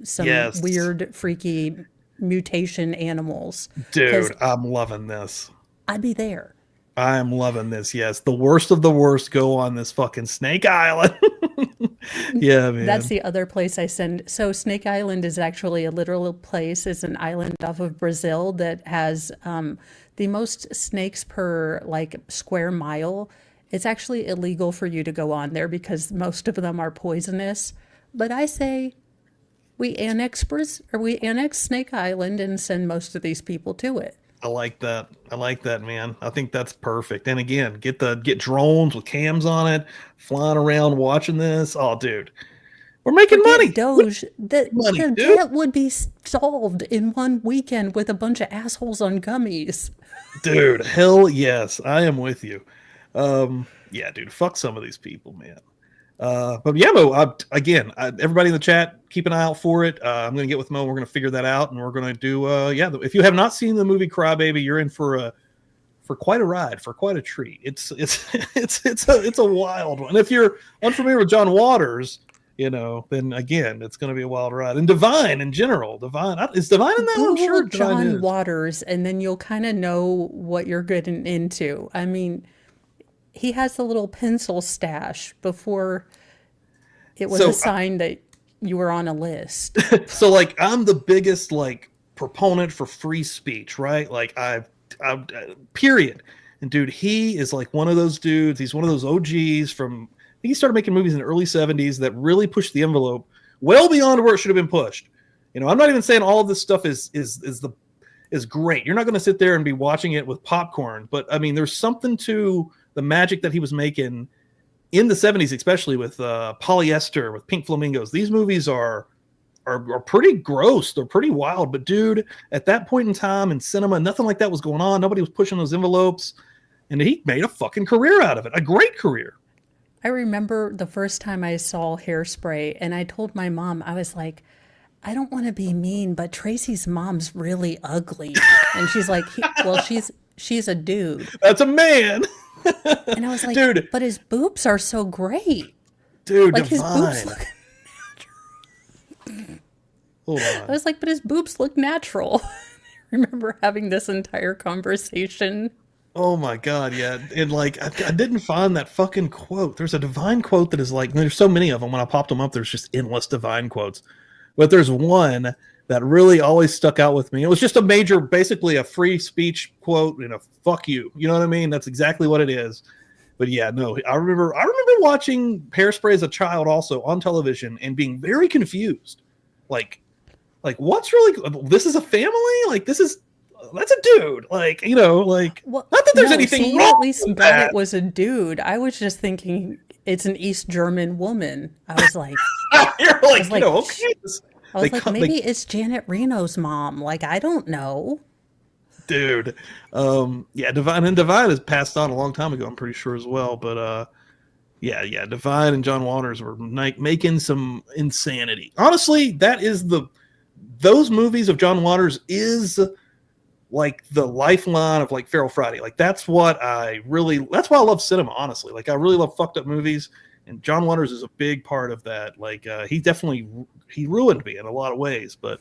weird, freaky mutation animals? Dude, I'm loving this. I'd be there. I'm loving this. Yes. The worst of the worst go on this fucking Snake Island. Yeah, man. That's the other place I send. So Snake Island is actually a literal place. It's an island off of Brazil that has the most snakes per like square mile. It's actually illegal for you to go on there because most of them are poisonous. But I say we annex Snake Island and send most of these people to it. I like that. Man. I think that's perfect. And again, get drones with cams on it, flying around watching this. Oh, dude. We're making money. Doge, the dude. debt would be solved in one weekend with a bunch of assholes on gummies. Dude, hell yes. I am with you. Yeah, dude, fuck some of these people, man. But yeah, Mo, everybody in the chat, keep an eye out for it. I'm going to get with Mo. We're going to figure that out, and we're going to do, if you have not seen the movie Crybaby, you're in for quite a ride, for quite a treat. It's a wild one. If you're unfamiliar with John Waters, then again, it's going to be a wild ride. And Divine in general, is Divine in that one? I'm sure John Waters, and then you'll kind of know what you're getting into. I mean, he has a little pencil stash before it was a sign that you were on a list. So, like, I'm the biggest, like, proponent for free speech, right? Like, I've period. And dude, he is like one of those dudes. He's one of those OGs from, I think he started making movies in the early 70s that really pushed the envelope well beyond where it should have been pushed. I'm not even saying all of this stuff is great. You're not going to sit there and be watching it with popcorn, but I mean, there's something to the magic that he was making in the 70s, especially with Polyester, with Pink Flamingos. These movies are pretty gross. They're pretty wild. But dude, at that point in time in cinema, nothing like that was going on. Nobody was pushing those envelopes, and he made a fucking career out of it. A great career. I remember the first time I saw Hairspray, and I told my mom, I was like, I don't want to be mean, but Tracy's mom's really ugly. And she's like, she's a dude. That's a man. And I was like, dude, but his boobs are so great. Dude, like Divine. His boobs look Hold on. I was like, but his boobs look natural. I remember having this entire conversation. Oh my God, yeah. And like, I didn't find that fucking quote. There's a Divine quote that is like, there's so many of them. When I popped them up, there's just endless Divine quotes. But there's one that really always stuck out with me. It was just basically a free speech quote, fuck you. You know what I mean? That's exactly what it is. But yeah, no, I remember watching Hairspray as a child also on television and being very confused. Like what's really, this is a family? Like that's a dude. Like, well, not that there's anything wrong. At least God, it was a dude. I was just thinking it's an East German woman. I was like, okay. I was like, maybe it's Janet Reno's mom. Like, I don't know. Dude. Divine has passed on a long time ago, I'm pretty sure as well. But Divine and John Waters were making some insanity. Honestly, those movies of John Waters is like the lifeline of like Feral Friday. Like that's why I love cinema, honestly. Like I really love fucked up movies, and John Waters is a big part of that. Like he ruined me in a lot of ways, but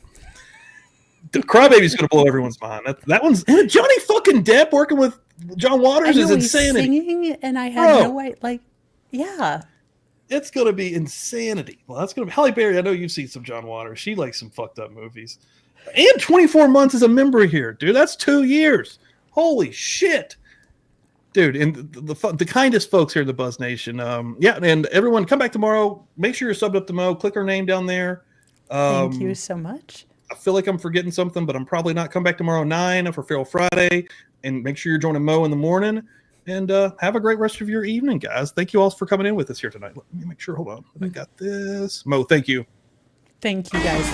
the Crybaby's going to blow everyone's mind. That one's Johnny fucking Depp working with John Waters is insanity. Singing, and I had no way. Like, yeah, it's going to be insanity. Well, that's going to be Halle Berry. I know you've seen some John Waters. She likes some fucked up movies. And 24 months as a member here, dude. That's 2 years. Holy shit, dude! And the kindest folks here at the Buzz Nation. And everyone, come back tomorrow. Make sure you're subbed up to Mo. Click her name down there. Thank you so much. I feel like I'm forgetting something, but I'm probably not. Come back tomorrow 9 for Feral Friday, and make sure you're joining Mo in the morning. And have a great rest of your evening, guys. Thank you all for coming in with us here tonight. Let me make sure. Hold on. I got this. Mo, thank you. Thank you, guys.